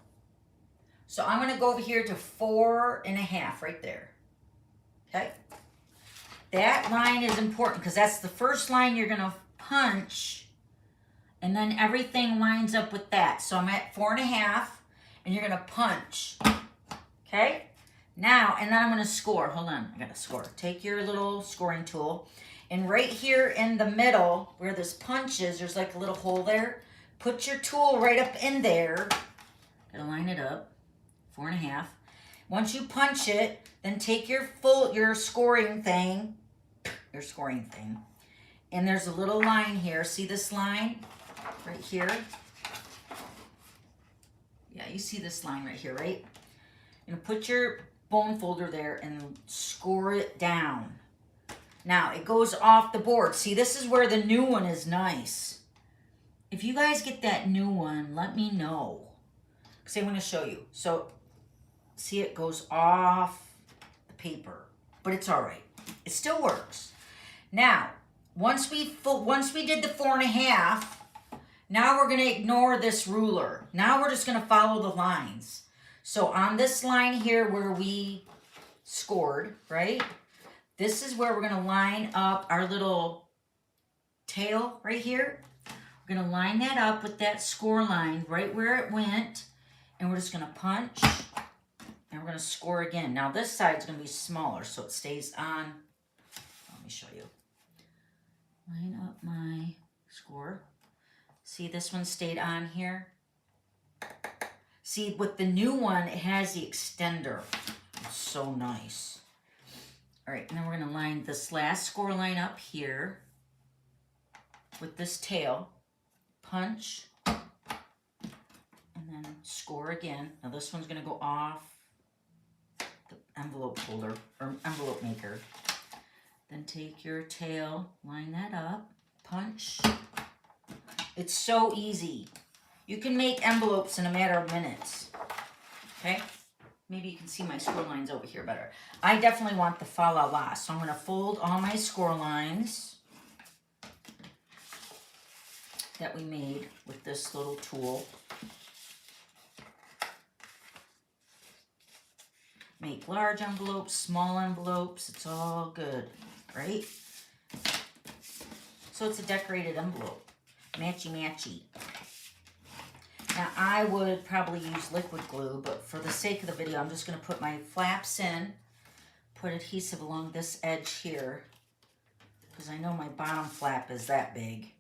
So I'm going to go over here to 4.5 right there. Okay? That line is important because that's the first line you're going to punch. And then everything lines up with that. So I'm at 4.5 and you're going to punch. Okay? Now, and then I'm going to score. Hold on, I got to score. Take your little scoring tool, and right here in the middle where this punch is, there's like a little hole there. Put your tool right up in there. Gotta line it up, 4.5. Once you punch it, then take your scoring thing, and there's a little line here. See this line right here? Yeah, you see this line right here, right? You're gonna put your bone folder there and score it down. Now, it goes off the board. See, this is where the new one is nice. If you guys get that new one, let me know. Because I'm going to show you. So, see, it goes off the paper. But it's all right. It still works. Now, once we did the 4.5, now we're going to ignore this ruler. Now we're just going to follow the lines. So on this line here where we scored, right? This is where we're going to line up our little tail right here. We're going to line that up with that score line right where it went. And we're just going to punch. And we're going to score again. Now this side's going to be smaller so it stays on. Let me show you. Line up my score. See, this one stayed on here. See, with the new one, it has the extender. It's so nice. All right, now we're going to line this last score line up here with this tail. Punch. And then score again. Now this one's going to go off the envelope holder, or envelope maker. Then take your tail, line that up, punch. It's so easy. You can make envelopes in a matter of minutes, okay? Maybe you can see my score lines over here better. I definitely want the fa la la, so I'm going to fold all my score lines that we made with this little tool. Make large envelopes, small envelopes, it's all good, right? So it's a decorated envelope, matchy-matchy. Now, I would probably use liquid glue, but for the sake of the video, I'm just going to put my flaps in, put adhesive along this edge here, because I know my bottom flap is that big.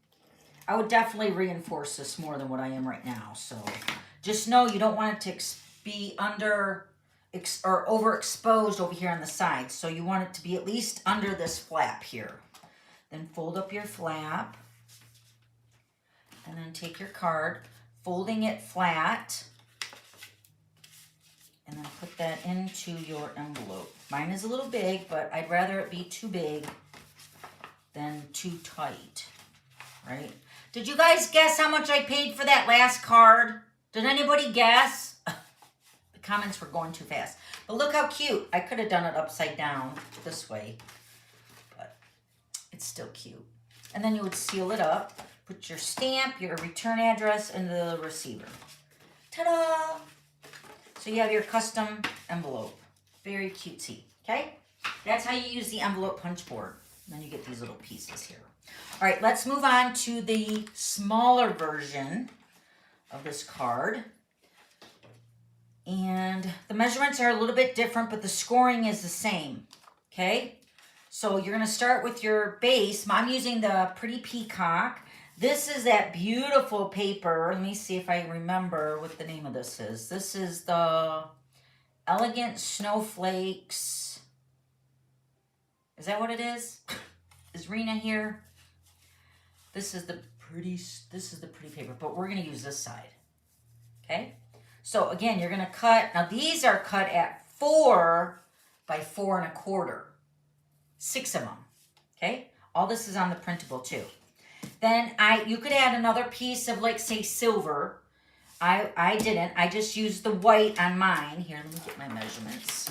I would definitely reinforce this more than what I am right now, so just know you don't want it to be under or overexposed over here on the side, so you want it to be at least under this flap here. Then fold up your flap, and then take your card, folding it flat, and then put that into your envelope. Mine is a little big, but I'd rather it be too big than too tight, right? Did you guys guess how much I paid for that last card? Did anybody guess? The comments were going too fast. But look how cute. I could have done it upside down this way, but it's still cute. And then you would seal it up. Put your stamp, your return address, and the receiver. Ta-da! So you have your custom envelope. Very cutesy, okay? That's how you use the envelope punch board. And then you get these little pieces here. All right, let's move on to the smaller version of this card. And the measurements are a little bit different, but the scoring is the same, okay? So you're going to start with your base. I'm using the Pretty Peacock. This is that beautiful paper. Let me see if I remember what the name of this is. This is the Elegant Snowflakes. Is that what it is? Is Rena here? This is the pretty paper, but we're going to use this side. Okay? So again, you're going to cut. Now these are cut at 4 by 4 1/4. 6 of them. Okay? All this is on the printable too. Then you could add another piece of, like, say, silver. I didn't. I just used the white on mine. Here, let me get my measurements.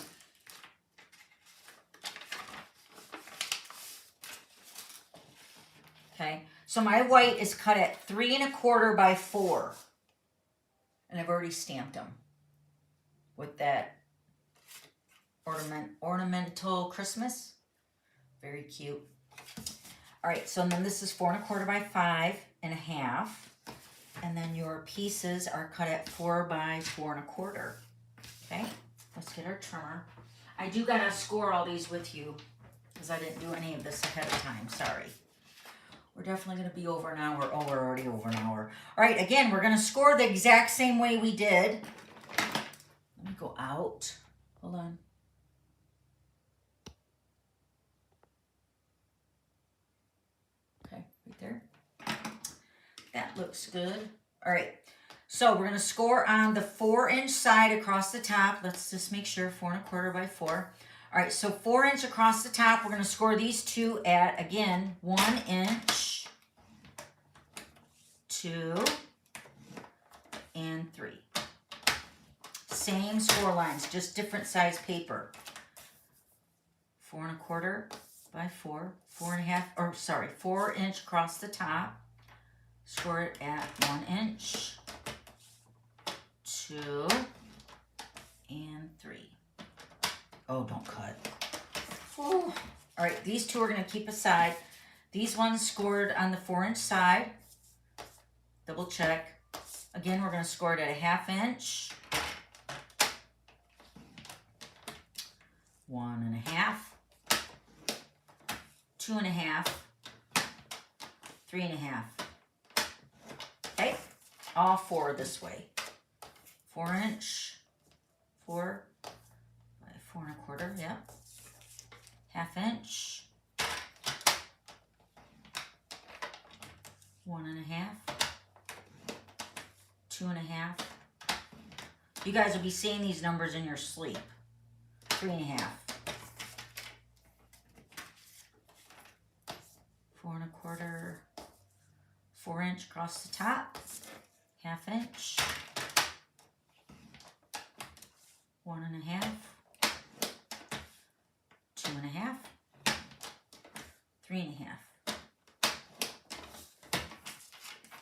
Okay, so my white is cut at 3 1/4 by 4. And I've already stamped them with that ornamental Christmas. Very cute. All right, so then this is 4 1/4 by 5 1/2. And then your pieces are cut at 4 by 4 1/4. Okay, let's get our trimmer. I do gotta score all these with you because I didn't do any of this ahead of time. Sorry. We're definitely gonna be over an hour. Oh, we're already over an hour. All right, again, we're gonna score the exact same way we did. Let me go out. Hold on. Okay, right there. That looks good. All right, so we're gonna score on the 4-inch side across the top. Let's just make sure 4 1/4 by 4. All right, so 4-inch across the top. We're gonna score these two at, again, 1 inch, 2, and 3. Same score lines, just different size paper. 4 1/4 by 4, 4 1/2, or sorry, 4-inch across the top. Score it at 1 inch, 2, and 3. Oh, don't cut. Ooh. All right, these two are going to keep aside. These ones scored on the 4-inch side. Double check. Again, we're going to score it at a 1/2 inch, 1 1/2, 2 1/2, 3 1/2. Okay, all 4 this way. 4-inch, 4 by 4 1/4, yep. 1/2 inch, 1 1/2, 2 1/2. You guys will be seeing these numbers in your sleep. 3 1/2. 4 1/4. 4-inch across the top, 1/2 inch, 1 1/2, 2 1/2, 3 1/2.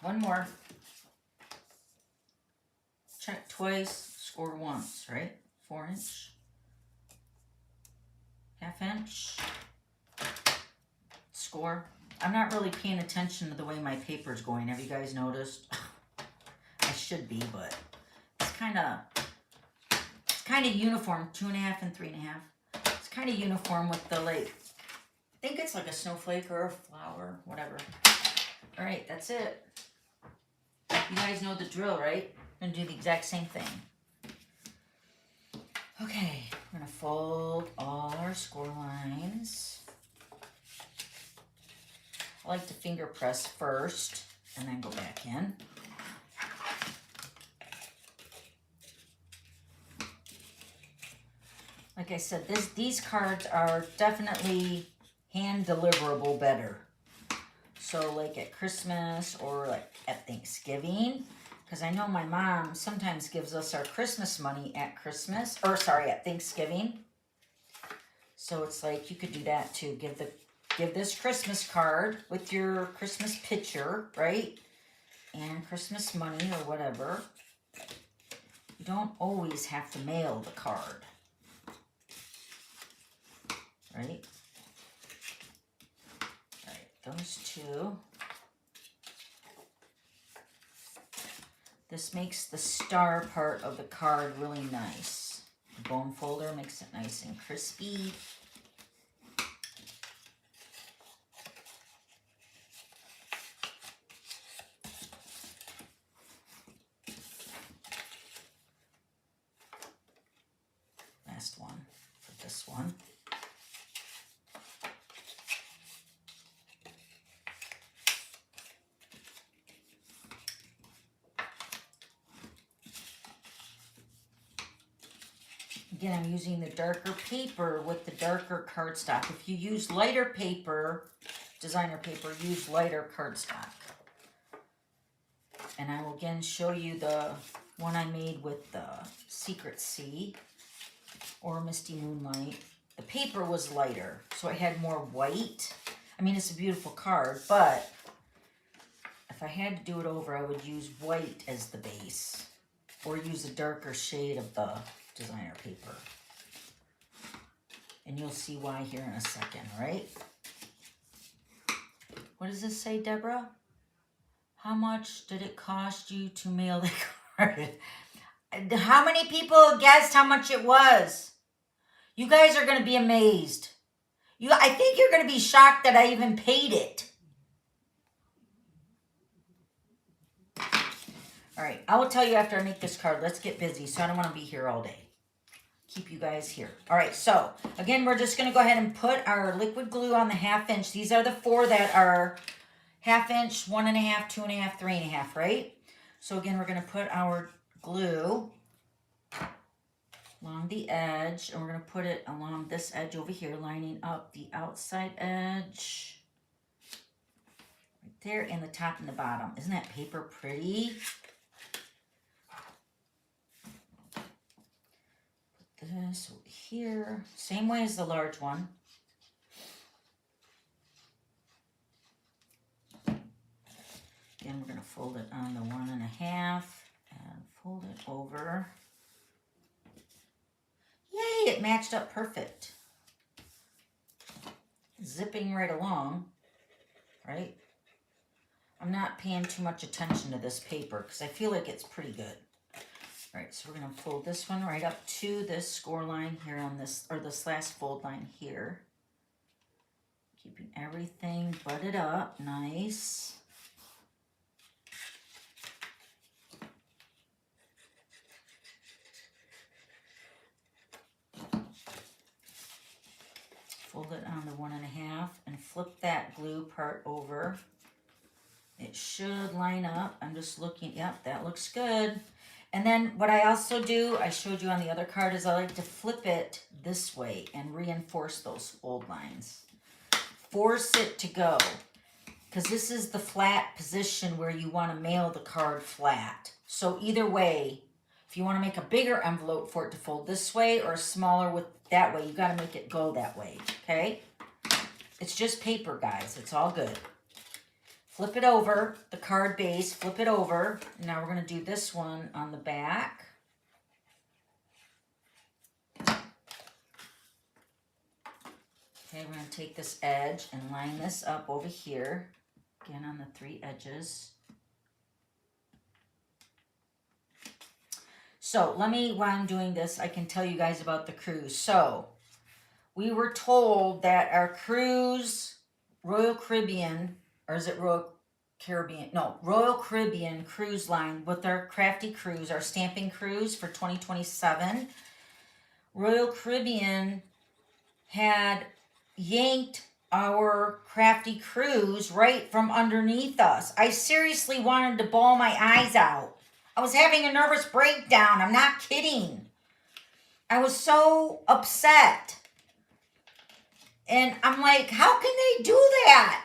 One more. Check twice, score once, right? 4-inch, 1/2 inch, score. I'm not really paying attention to the way my paper's going. Have you guys noticed? I should be, but it's kind of uniform. 2 1/2 and 3 1/2. It's kind of uniform with the, like, I think it's like a snowflake or a flower, whatever. All right, that's it. You guys know the drill, right? I'm gonna do the exact same thing. Okay, we're gonna fold all our score lines. I like to finger press first and then go back in. Like I said, these cards are definitely hand deliverable better. So like at Christmas or like at Thanksgiving, because I know my mom sometimes gives us our Christmas money at Christmas, or sorry, at Thanksgiving. So it's like you could do that too. Give this Christmas card with your Christmas picture, right? And Christmas money or whatever. You don't always have to mail the card. Right? Alright, those two. This makes the star part of the card really nice. The bone folder makes it nice and crispy. Last one for this one. Again, I'm using the darker paper with the darker cardstock. If you use lighter paper, designer paper, use lighter cardstock. And I will again show you the one I made with the Secret Sea or Misty Moonlight. The paper was lighter, so it had more white. I mean, it's a beautiful card, but if I had to do it over, I would use white as the base or use a darker shade of the designer paper. And you'll see why here in a second, right? What does this say, Deborah? How much did it cost you to mail the card? How many people guessed how much it was? You guys are going to be amazed. I think you're going to be shocked that I even paid it. All right, I will tell you after I make this card. Let's get busy, so I don't want to be here all day. Keep you guys here. All right, so again, we're just going to go ahead and put our liquid glue on the 1/2 inch. These are the 4 that are 1/2 inch, 1.5, 2.5, 3.5, right? So again, we're going to put our glue along the edge, and we're going to put it along this edge over here, lining up the outside edge right there, and the top and the bottom. Isn't that paper pretty? Put this over here, same way as the large one. Again, we're going to fold it on the 1.5 and fold it over. Yay, it matched up perfect. Zipping right along, right? I'm not paying too much attention to this paper because I feel like it's pretty good. All right, so we're going to fold this one right up to this score line here on this, or this last fold line here. Keeping everything butted up nice. Fold it on the 1.5 and flip that glue part over. It should line up. I'm just looking. Yep, that looks good. And then what I also do, I showed you on the other card, is I like to flip it this way and reinforce those fold lines. Force it to go, because this is the flat position where you want to mail the card flat. So either way, if you want to make a bigger envelope for it to fold this way or a smaller with that way, you got to make it go that way, okay? It's just paper, guys. It's all good. Flip it over, the card base, flip it over. Now we're going to do this one on the back. Okay, we're going to take this edge and line this up over here. Again, on the 3 edges. So while I'm doing this, I can tell you guys about the cruise. So we were told that our cruise, Royal Caribbean, or is it Royal Caribbean? No, Royal Caribbean cruise line with our crafty cruise, our stamping cruise for 2027. Royal Caribbean had yanked our crafty cruise right from underneath us. I seriously wanted to bawl my eyes out. I was having a nervous breakdown. I'm not kidding. I was so upset. And I'm like, how can they do that?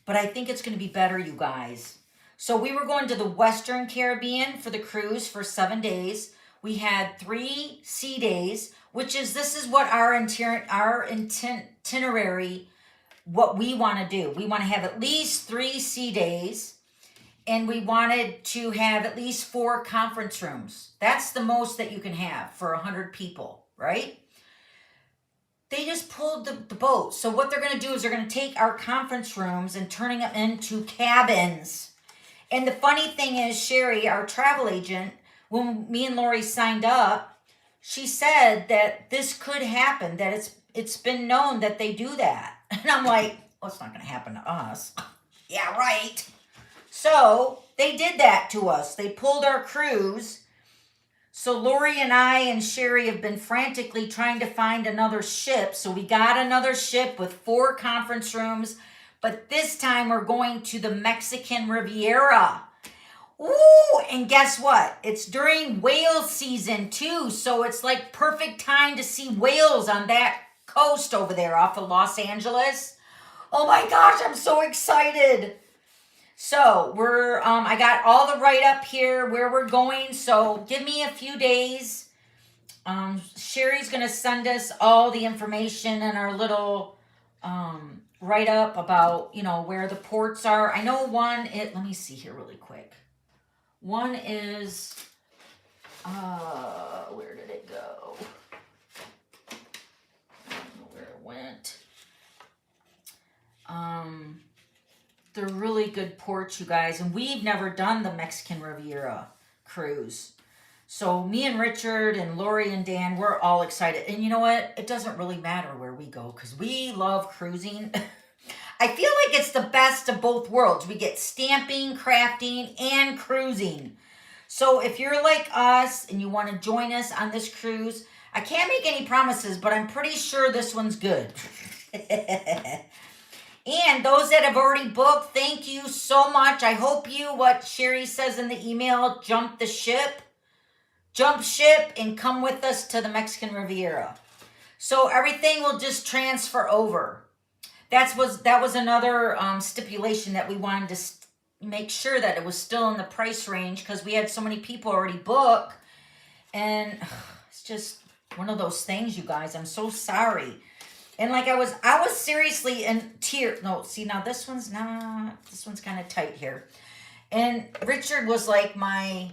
But I think it's going to be better, you guys. So we were going to the Western Caribbean for the cruise for 7 days. We had 3 sea days, which is, this is what our itinerary, what we want to do. We want to have at least 3 sea days. And we wanted to have at least 4 conference rooms. That's the most that you can have for 100 people, right? They just pulled the boat. So what they're going to do is they're going to take our conference rooms and turning them into cabins. And the funny thing is, Sherry, our travel agent, when me and Lori signed up, she said that this could happen, that it's been known that they do that. And I'm like, well, it's not going to happen to us. Yeah, right. So they did that to us. They pulled our cruise. So Lori and I and Sherry have been frantically trying to find another ship. So we got another ship with 4 conference rooms. But this time we're going to the Mexican Riviera. Ooh, and guess what? It's during whale season too. So it's like perfect time to see whales on that coast over there off of Los Angeles. Oh my gosh, I'm so excited. So I got all the write-up here where we're going. So give me a few days. Sherry's going to send us all the information and our little write-up about, where the ports are. I know let me see here really quick. One is, where did it go? I don't know where it went. They're really good ports, you guys. And we've never done the Mexican Riviera cruise. So me and Richard and Lori and Dan, we're all excited. And you know what? It doesn't really matter where we go because we love cruising. I feel like it's the best of both worlds. We get stamping, crafting, and cruising. So if you're like us and you want to join us on this cruise, I can't make any promises, but I'm pretty sure this one's good. And those that have already booked, thank you so much. I hope you, what Sherry says in the email, jump ship, and come with us to the Mexican Riviera. So everything will just transfer over. That was another stipulation that we wanted to make sure that it was still in the price range because we had so many people already book. And it's just one of those things, you guys. I'm so sorry. And like I was seriously in tears. No, see, now this one's kind of tight here. And Richard was like my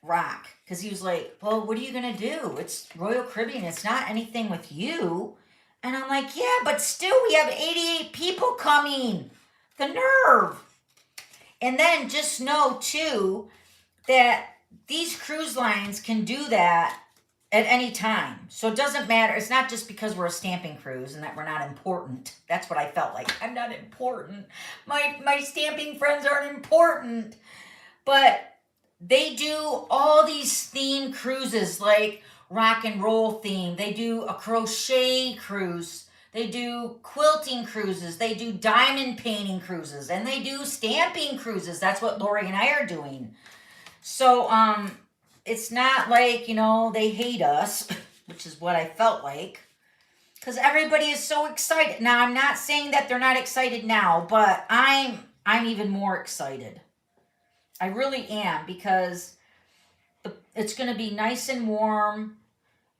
rock. Because he was like, well, what are you going to do? It's Royal Caribbean. It's not anything with you. And I'm like, yeah, but still we have 88 people coming. The nerve. And then just know, too, that these cruise lines can do that at any time. So it doesn't matter. It's not just because we're a stamping cruise and that we're not important. That's what I felt like. I'm not important. My stamping friends aren't important. But they do all these themed cruises like rock and roll theme. They do a crochet cruise. They do quilting cruises. They do diamond painting cruises. And they do stamping cruises. That's what Lori and I are doing. So, it's not like, they hate us, which is what I felt like. Because everybody is so excited. Now, I'm not saying that they're not excited now, but I'm even more excited. I really am, because it's going to be nice and warm.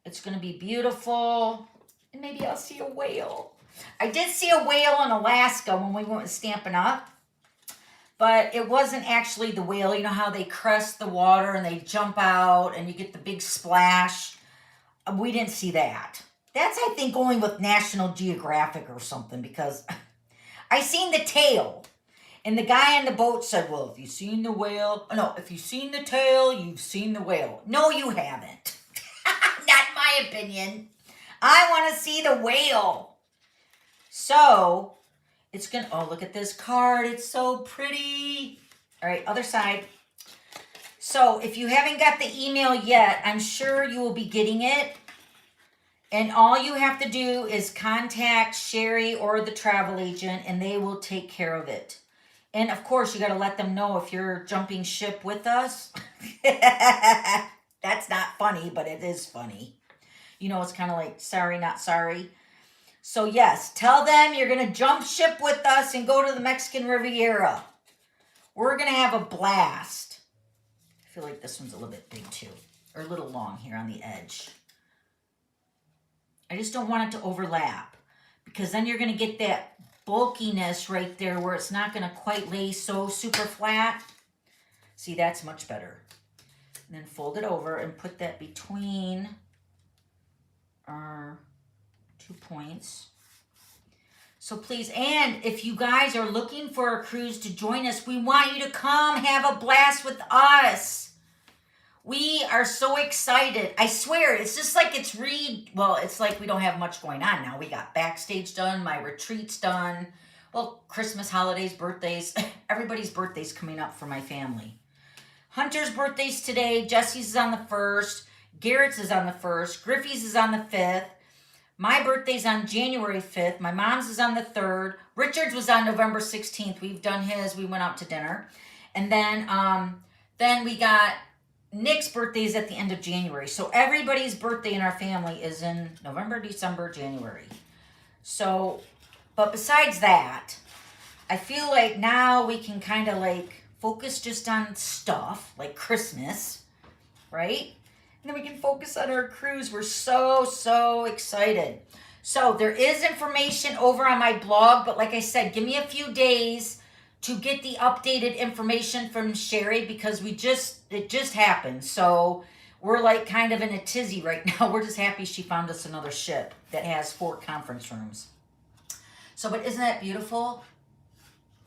It's going to be beautiful. And maybe I'll see a whale. I did see a whale in Alaska when we went Stampin' Up. But it wasn't actually the whale. You know how they crest the water and they jump out and you get the big splash? We didn't see that. That's, I think, only with National Geographic or something, because I seen the tail. And the guy on the boat said, well, if you've seen the whale, no, if you've seen the tail, you've seen the whale. No, you haven't. Not my opinion. I want to see the whale. So it's going to, oh, look at this card. It's so pretty. All right, other side. So if you haven't got the email yet, I'm sure you will be getting it. And all you have to do is contact Sherry or the travel agent, and they will take care of it. And of course, you got to let them know if you're jumping ship with us. That's not funny, but it is funny. It's kind of like sorry, not sorry. So yes, tell them you're going to jump ship with us and go to the Mexican Riviera. We're going to have a blast. I feel like this one's a little bit big too, or a little long here on the edge. I just don't want it to overlap, because then you're going to get that bulkiness right there where it's not going to quite lay so super flat. See, that's much better. And then fold it over and put that between our 2 points. So please, and if you guys are looking for a cruise to join us, we want you to come have a blast with us. We are so excited. I swear, it's just like it's like we don't have much going on now. We got Backstage done, my retreat's done. Well, Christmas, holidays, birthdays, everybody's birthday's coming up for my family. Hunter's birthday's today. Jesse's is on the 1st. Garrett's is on the 1st. Griffey's is on the 5th. My birthday's on January 5th. My mom's is on the 3rd. Richard's was on November 16th. We've done his. We went out to dinner. And then we got Nick's birthday is at the end of January. So everybody's birthday in our family is in November, December, January. So, but besides that, I feel like now we can kind of like focus just on stuff like Christmas, right? And then we can focus on our cruise. We're so excited. So there is information over on my blog, but like I said, give me a few days to get the updated information from Sherry, because it just happened. So we're like kind of in a tizzy right now. We're just happy she found us another ship that has 4 conference rooms. So, but isn't that beautiful?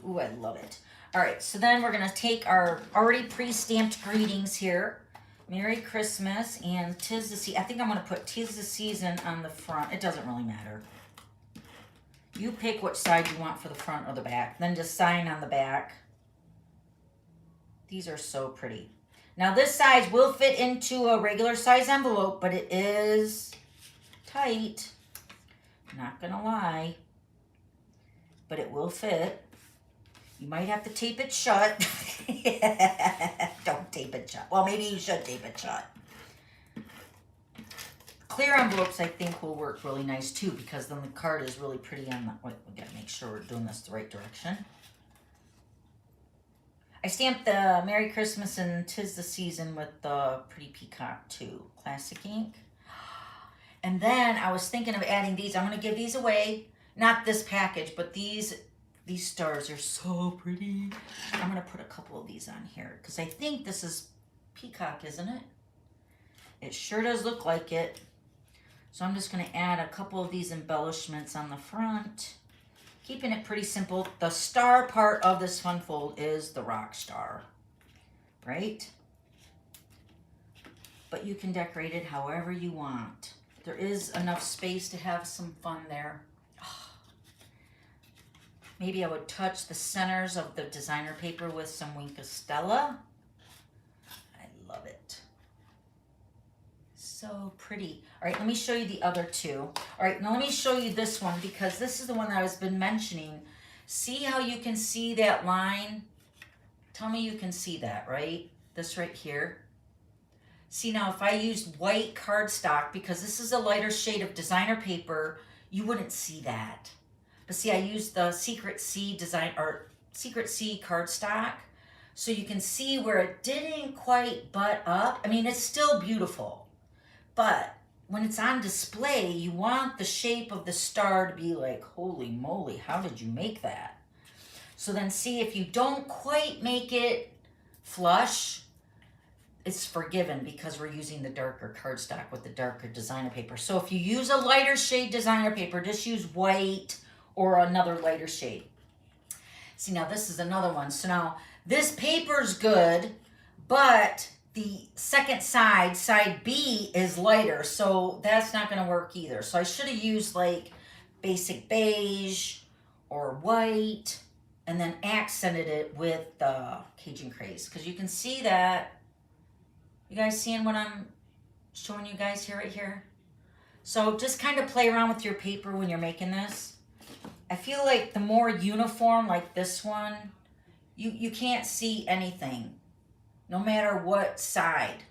Ooh, I love it. All right, so then we're gonna take our already pre-stamped greetings here. Merry Christmas and 'tis the season. I think I'm gonna put 'tis the season on the front. It doesn't really matter. You pick which side you want for the front or the back. Then just sign on the back. These are so pretty. Now this size will fit into a regular size envelope, but it is tight. Not gonna lie, but it will fit. You might have to tape it shut. Don't tape it shut. Well, maybe you should tape it shut. Clear envelopes, I think, will work really nice too, because then the card is really pretty on the... Wait, we gotta make sure we're doing this the right direction. I stamped the Merry Christmas and 'tis the season with the pretty peacock too. Classic ink. And then I was thinking of adding these. I'm gonna give these away. Not this package, but these stars are so pretty. I'm gonna put a couple of these on here because I think this is peacock, isn't it? It sure does look like it. So I'm just gonna add a couple of these embellishments on the front, keeping it pretty simple. The star part of this fun fold is the rock star, right? But you can decorate it however you want. There is enough space to have some fun there. Maybe I would touch the centers of the designer paper with some Wink Stella. I love it. So pretty. All right, let me show you the other two. All right, now let me show you this one because this is the one that I've been mentioning. See how you can see that line? Tell me you can see that, right? This right here. See now, if I used white cardstock, because this is a lighter shade of designer paper, you wouldn't see that. But see, I used the Secret C cardstock, so you can see where it didn't quite butt up. I mean, it's still beautiful, but when it's on display, you want the shape of the star to be like, holy moly, how did you make that? So then see, if you don't quite make it flush, it's forgiven because we're using the darker cardstock with the darker designer paper. So if you use a lighter shade designer paper, just use white or another lighter shade. See, now this is another one. So now this paper's good, but the second side, side B, is lighter, so that's not gonna work either. So I should have used like basic beige or white and then accented it with the Cajun Craze, because you can see that. You guys seeing what I'm showing you guys here, right here? So just kind of play around with your paper when you're making this. I feel like the more uniform, like this one, you can't see anything, no matter what side.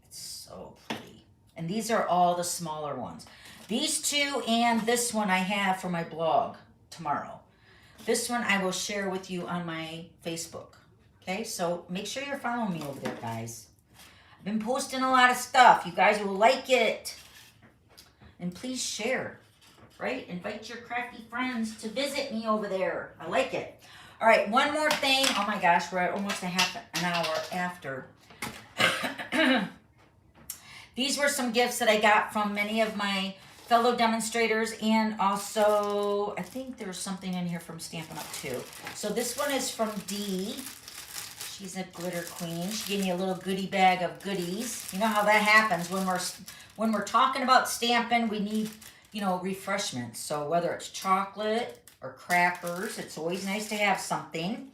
It's so pretty. And these are all the smaller ones. These two and this one I have for my blog tomorrow. This one I will share with you on my Facebook. Okay, so make sure you're following me over there, guys. I've been posting a lot of stuff. You guys will like it. And please share, right? Invite your crafty friends to visit me over there. I like it. All right, one more thing. Oh my gosh, we're at almost a half an hour after. These were some gifts that I got from many of my fellow demonstrators, and also I think there's something in here from Stampin' Up too. So this one is from Dee. She's a glitter queen. She gave me a little goodie bag of goodies. You know how that happens when we're talking about stamping, we need, you know, refreshments. So whether it's chocolate or crackers, it's always nice to have something.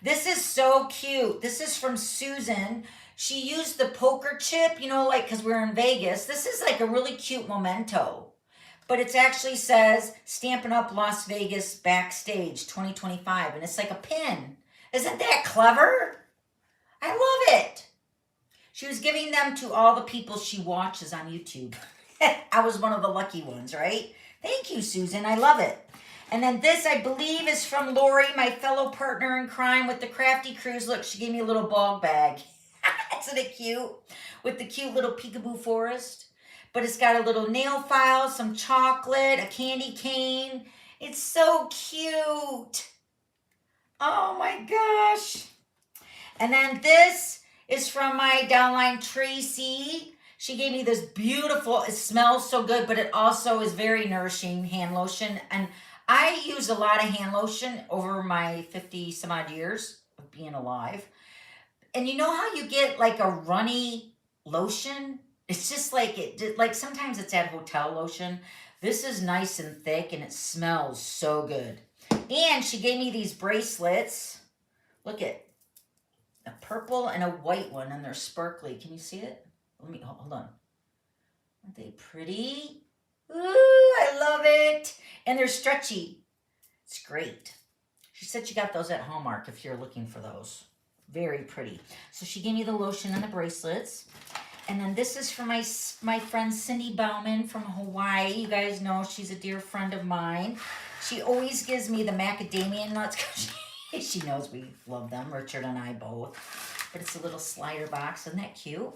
This is so cute. This is from Susan. She used the poker chip, you know, like, because we're in Vegas. This is like a really cute memento. But it actually says Stampin' Up Las Vegas Backstage 2025. And it's like a pin. Isn't that clever? I love it. She was giving them to all the people she watches on YouTube. I was one of the lucky ones, right? Thank you, Susan. I love it. And then this, I believe, is from Lori, my fellow partner in crime with the Crafty Cruise. Look, she gave me a little bog bag. Isn't it cute? With the cute little peekaboo forest. But it's got a little nail file, some chocolate, a candy cane. It's so cute. Oh my gosh. And then this is from my downline Tracy. She gave me this beautiful, it smells so good, but it also is very nourishing hand lotion. And I use a lot of hand lotion over my 50 some odd years of being alive. And you know how you get like a runny lotion? It's just like like sometimes it's at hotel lotion. This is nice and thick and it smells so good. And she gave me these bracelets. Look at a purple and a white one, and they're sparkly. Can you see it? Let me hold on. Aren't they pretty? Ooh, I love it. And they're stretchy. It's great. She said she got those at Hallmark if you're looking for those. Very pretty. So she gave me the lotion and the bracelets. And then this is for my friend Cindy Bauman from Hawaii. You guys know she's a dear friend of mine. She always gives me the macadamia nuts because she knows we love them, Richard and I both. But it's a little slider box. Isn't that cute?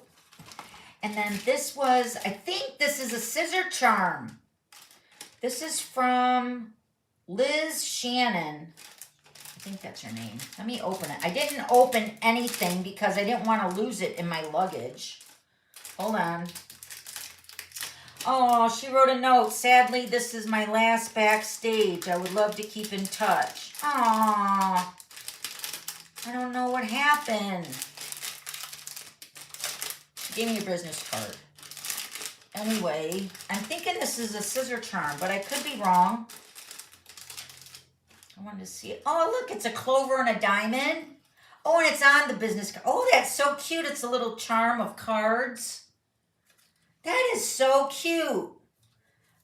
And then this was, I think this is a scissor charm. This is from Liz Shannon. I think that's her name. Let me open it. I didn't open anything because I didn't want to lose it in my luggage. Hold on. Oh, she wrote a note. Sadly, this is my last Backstage. I would love to keep in touch. Aw. I don't know what happened. She gave me a business card. Anyway, I'm thinking this is a scissor charm, but I could be wrong. I wanted to see it. Oh, look, it's a clover and a diamond. Oh, and it's on the business card. Oh, that's so cute. It's a little charm of cards. That is so cute.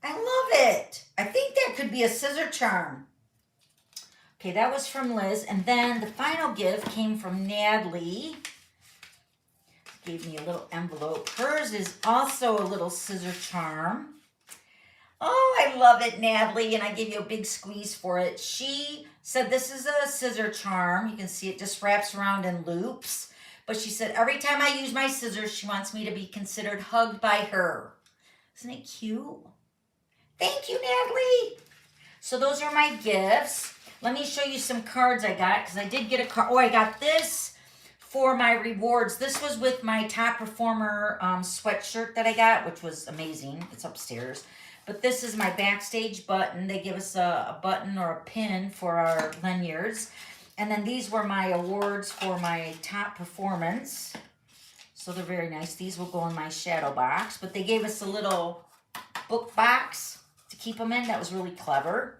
I love it. I think that could be a scissor charm. Okay, that was from Liz. And then the final gift came from Natalie. Gave me a little envelope. Hers is also a little scissor charm. Oh, I love it, Natalie, and I give you a big squeeze for it. She said this is a scissor charm. You can see it just wraps around in loops. But she said every time I use my scissors, she wants me to be considered hugged by her. Isn't it cute? Thank you, Natalie. So those are my gifts. Let me show you some cards I got because I did get a card. Oh, I got this for my rewards. This was with my top performer sweatshirt that I got, which was amazing. It's upstairs. But this is my Backstage button. They give us a button or a pin for our lanyards. And then these were my awards for my top performance. So they're very nice. These will go in my shadow box. But they gave us a little book box to keep them in. That was really clever.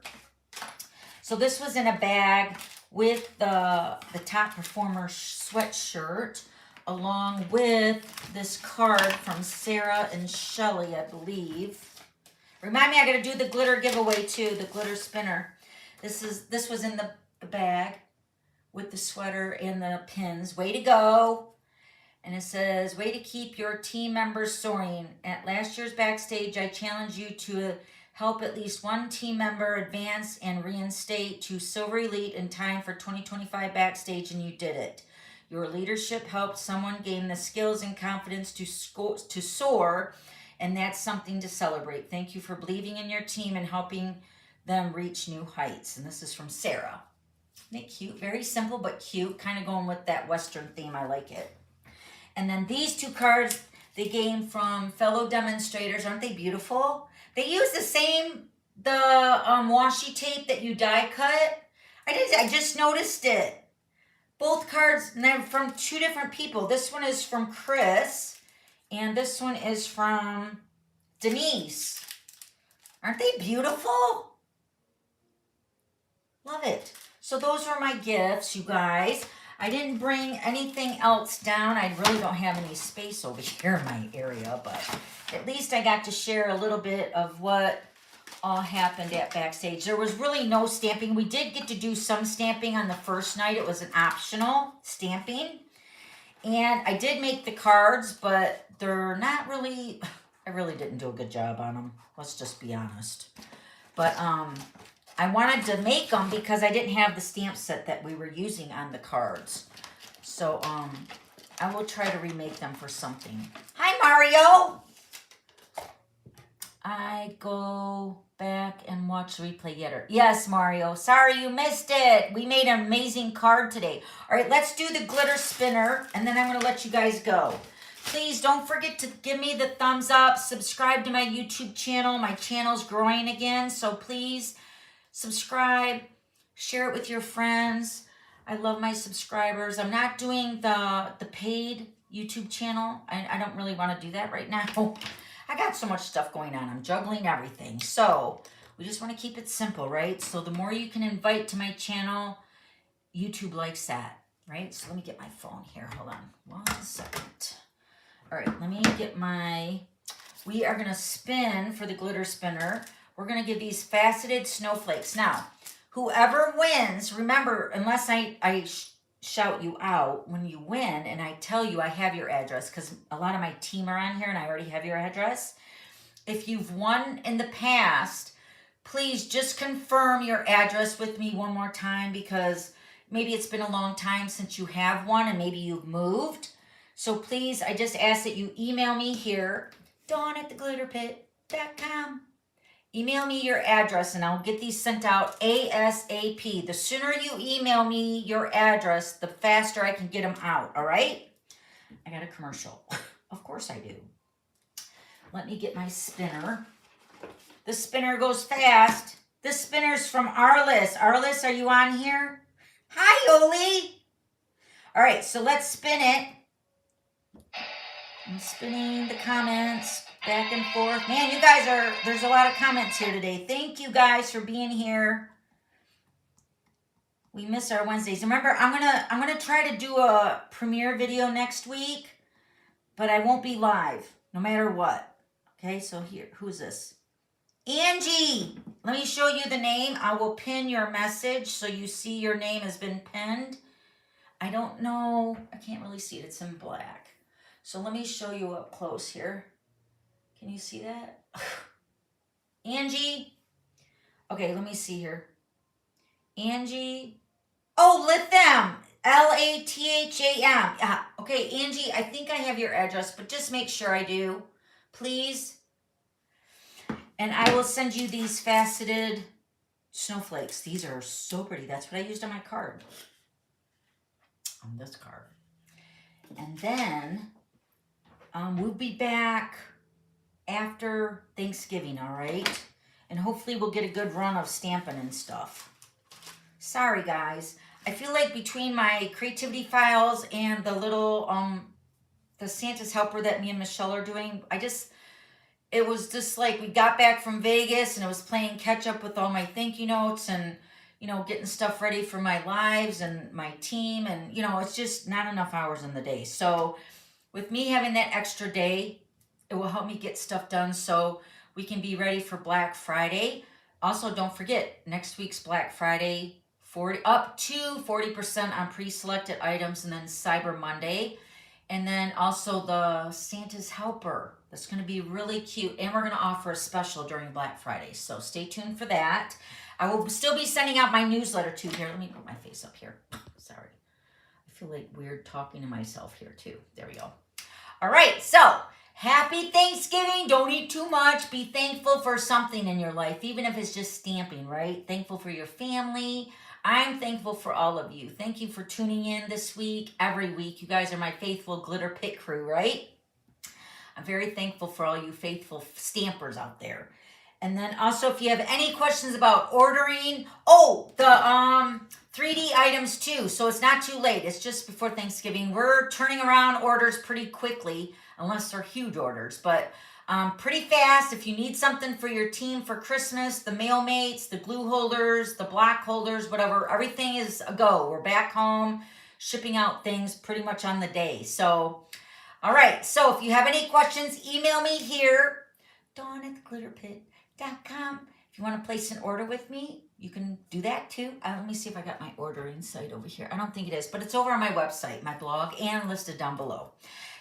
So this was in a bag with the top performer sweatshirt, along with this card from Sarah and Shelly, I believe. Remind me, I got to do the glitter giveaway too, the glitter spinner. This was in the bag with the sweater and the pins. Way to go. And it says, way to keep your team members soaring. At last year's Backstage, I challenged you to help at least one team member advance and reinstate to Silver Elite in time for 2025 Backstage, and you did it. Your leadership helped someone gain the skills and confidence to soar, and that's something to celebrate. Thank you for believing in your team and helping them reach new heights. And this is from Sarah. Isn't it cute? Very simple but cute. Kind of going with that Western theme. I like it. And then these two cards, they came from fellow demonstrators. Aren't they beautiful? They use the washi tape that you die cut. I just noticed it. Both cards, and they're from two different people. This one is from Chris, and this one is from Denise. Aren't they beautiful? Love it. So those are my gifts, you guys. I didn't bring anything else down. I really don't have any space over here in my area, but at least I got to share a little bit of what all happened at Backstage. There was really no stamping. We did get to do some stamping on the first night. It was an optional stamping. And I did make the cards, but they're not really, I really didn't do a good job on them. Let's just be honest. But I wanted to make them because I didn't have the stamp set that we were using on the cards. So I will try to remake them for something. Hi, Mario. I go back and watch the replay yet. Yes, Mario. Sorry you missed it. We made an amazing card today. All right, let's do the glitter spinner, and then I'm going to let you guys go. Please don't forget to give me the thumbs up. Subscribe to my YouTube channel. My channel's growing again, so please subscribe, share it with your friends. I love my subscribers. I'm not doing the paid YouTube channel. I don't really want to do that right now. I got so much stuff going on. I'm juggling everything. So we just want to keep it simple, right? So the more you can invite to my channel, YouTube likes that, right? So let me get my phone here. Hold on 1 second. All right, let me get we are going to spin for the glitter spinner. We're going to give these faceted snowflakes. Now, whoever wins, remember, unless I shout you out when you win and I tell you I have your address, because a lot of my team are on here and I already have your address. If you've won in the past, please just confirm your address with me one more time, because maybe it's been a long time since you have won and maybe you've moved. So please, I just ask that you email me here, dawn@theglitterpit.com. Email me your address and I'll get these sent out ASAP. The sooner you email me your address, the faster I can get them out, all right? I got a commercial. Of course I do. Let me get my spinner. The spinner goes fast. This spinner's from Arliss. Arliss, are you on here? Hi, Oli. All right, so let's spin it. I'm spinning the comments back and forth. Man, you guys there's a lot of comments here today. Thank you guys for being here. We miss our Wednesdays. Remember, I'm gonna try to do a premiere video next week, but I won't be live no matter what. Okay, so here, who's this? Angie, let me show you the name. I will pin your message so you see your name has been pinned. I don't know. I can't really see it. It's in black. So let me show you up close here. Can you see that? Angie. Okay, let me see here. Angie. Oh, Latham. Latham. Yeah. Okay, Angie, I think I have your address, but just make sure I do, please. And I will send you these faceted snowflakes. These are so pretty. That's what I used on my card. On this card. And then we'll be back after Thanksgiving, all right? And hopefully we'll get a good run of stamping and stuff. Sorry, guys. I feel like between my creativity files and the little, the Santa's helper that me and Michelle are doing, it was just like we got back from Vegas and it was playing catch up with all my thank you notes and, you know, getting stuff ready for my lives and my team. And, you know, it's just not enough hours in the day. So with me having that extra day, it will help me get stuff done so we can be ready for Black Friday. Also, don't forget, next week's Black Friday, up to 40% on pre-selected items, and then Cyber Monday. And then also the Santa's helper. That's going to be really cute. And we're going to offer a special during Black Friday. So stay tuned for that. I will still be sending out my newsletter too here. Let me put my face up here. Sorry. I feel like weird talking to myself here too. There we go. All right. So happy Thanksgiving. Don't eat too much. Be thankful for something in your life, even if it's just stamping, right? Thankful for your family. I'm thankful for all of you. Thank you for tuning in this week, every week. You guys are my faithful glitter pit crew, right? I'm very thankful for all you faithful stampers out there. And then also, if you have any questions about ordering, the 3D items too. So it's not too late. It's just before Thanksgiving. We're turning around orders pretty quickly, unless they're huge orders, but pretty fast. If you need something for your team for Christmas, the mail mates, the glue holders, the block holders, whatever, everything is a go. We're back home shipping out things pretty much on the day. So, all right. So if you have any questions, email me here, dawn@theglitterpit.com. If you want to place an order with me, you can do that too. Let me see if I got my ordering site over here. I don't think it is, but it's over on my website, my blog, and listed down below.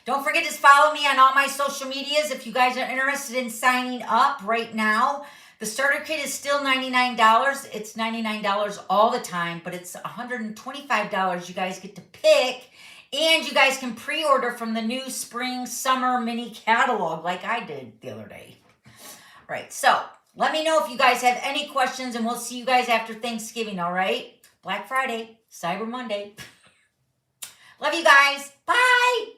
Don't forget to follow me on all my social medias if you guys are interested in signing up right now. The starter kit is still $99. It's $99 all the time, but it's $125 you guys get to pick. And you guys can pre-order from the new spring, summer mini catalog like I did the other day. All right, so let me know if you guys have any questions, and we'll see you guys after Thanksgiving, all right? Black Friday, Cyber Monday. Love you guys. Bye.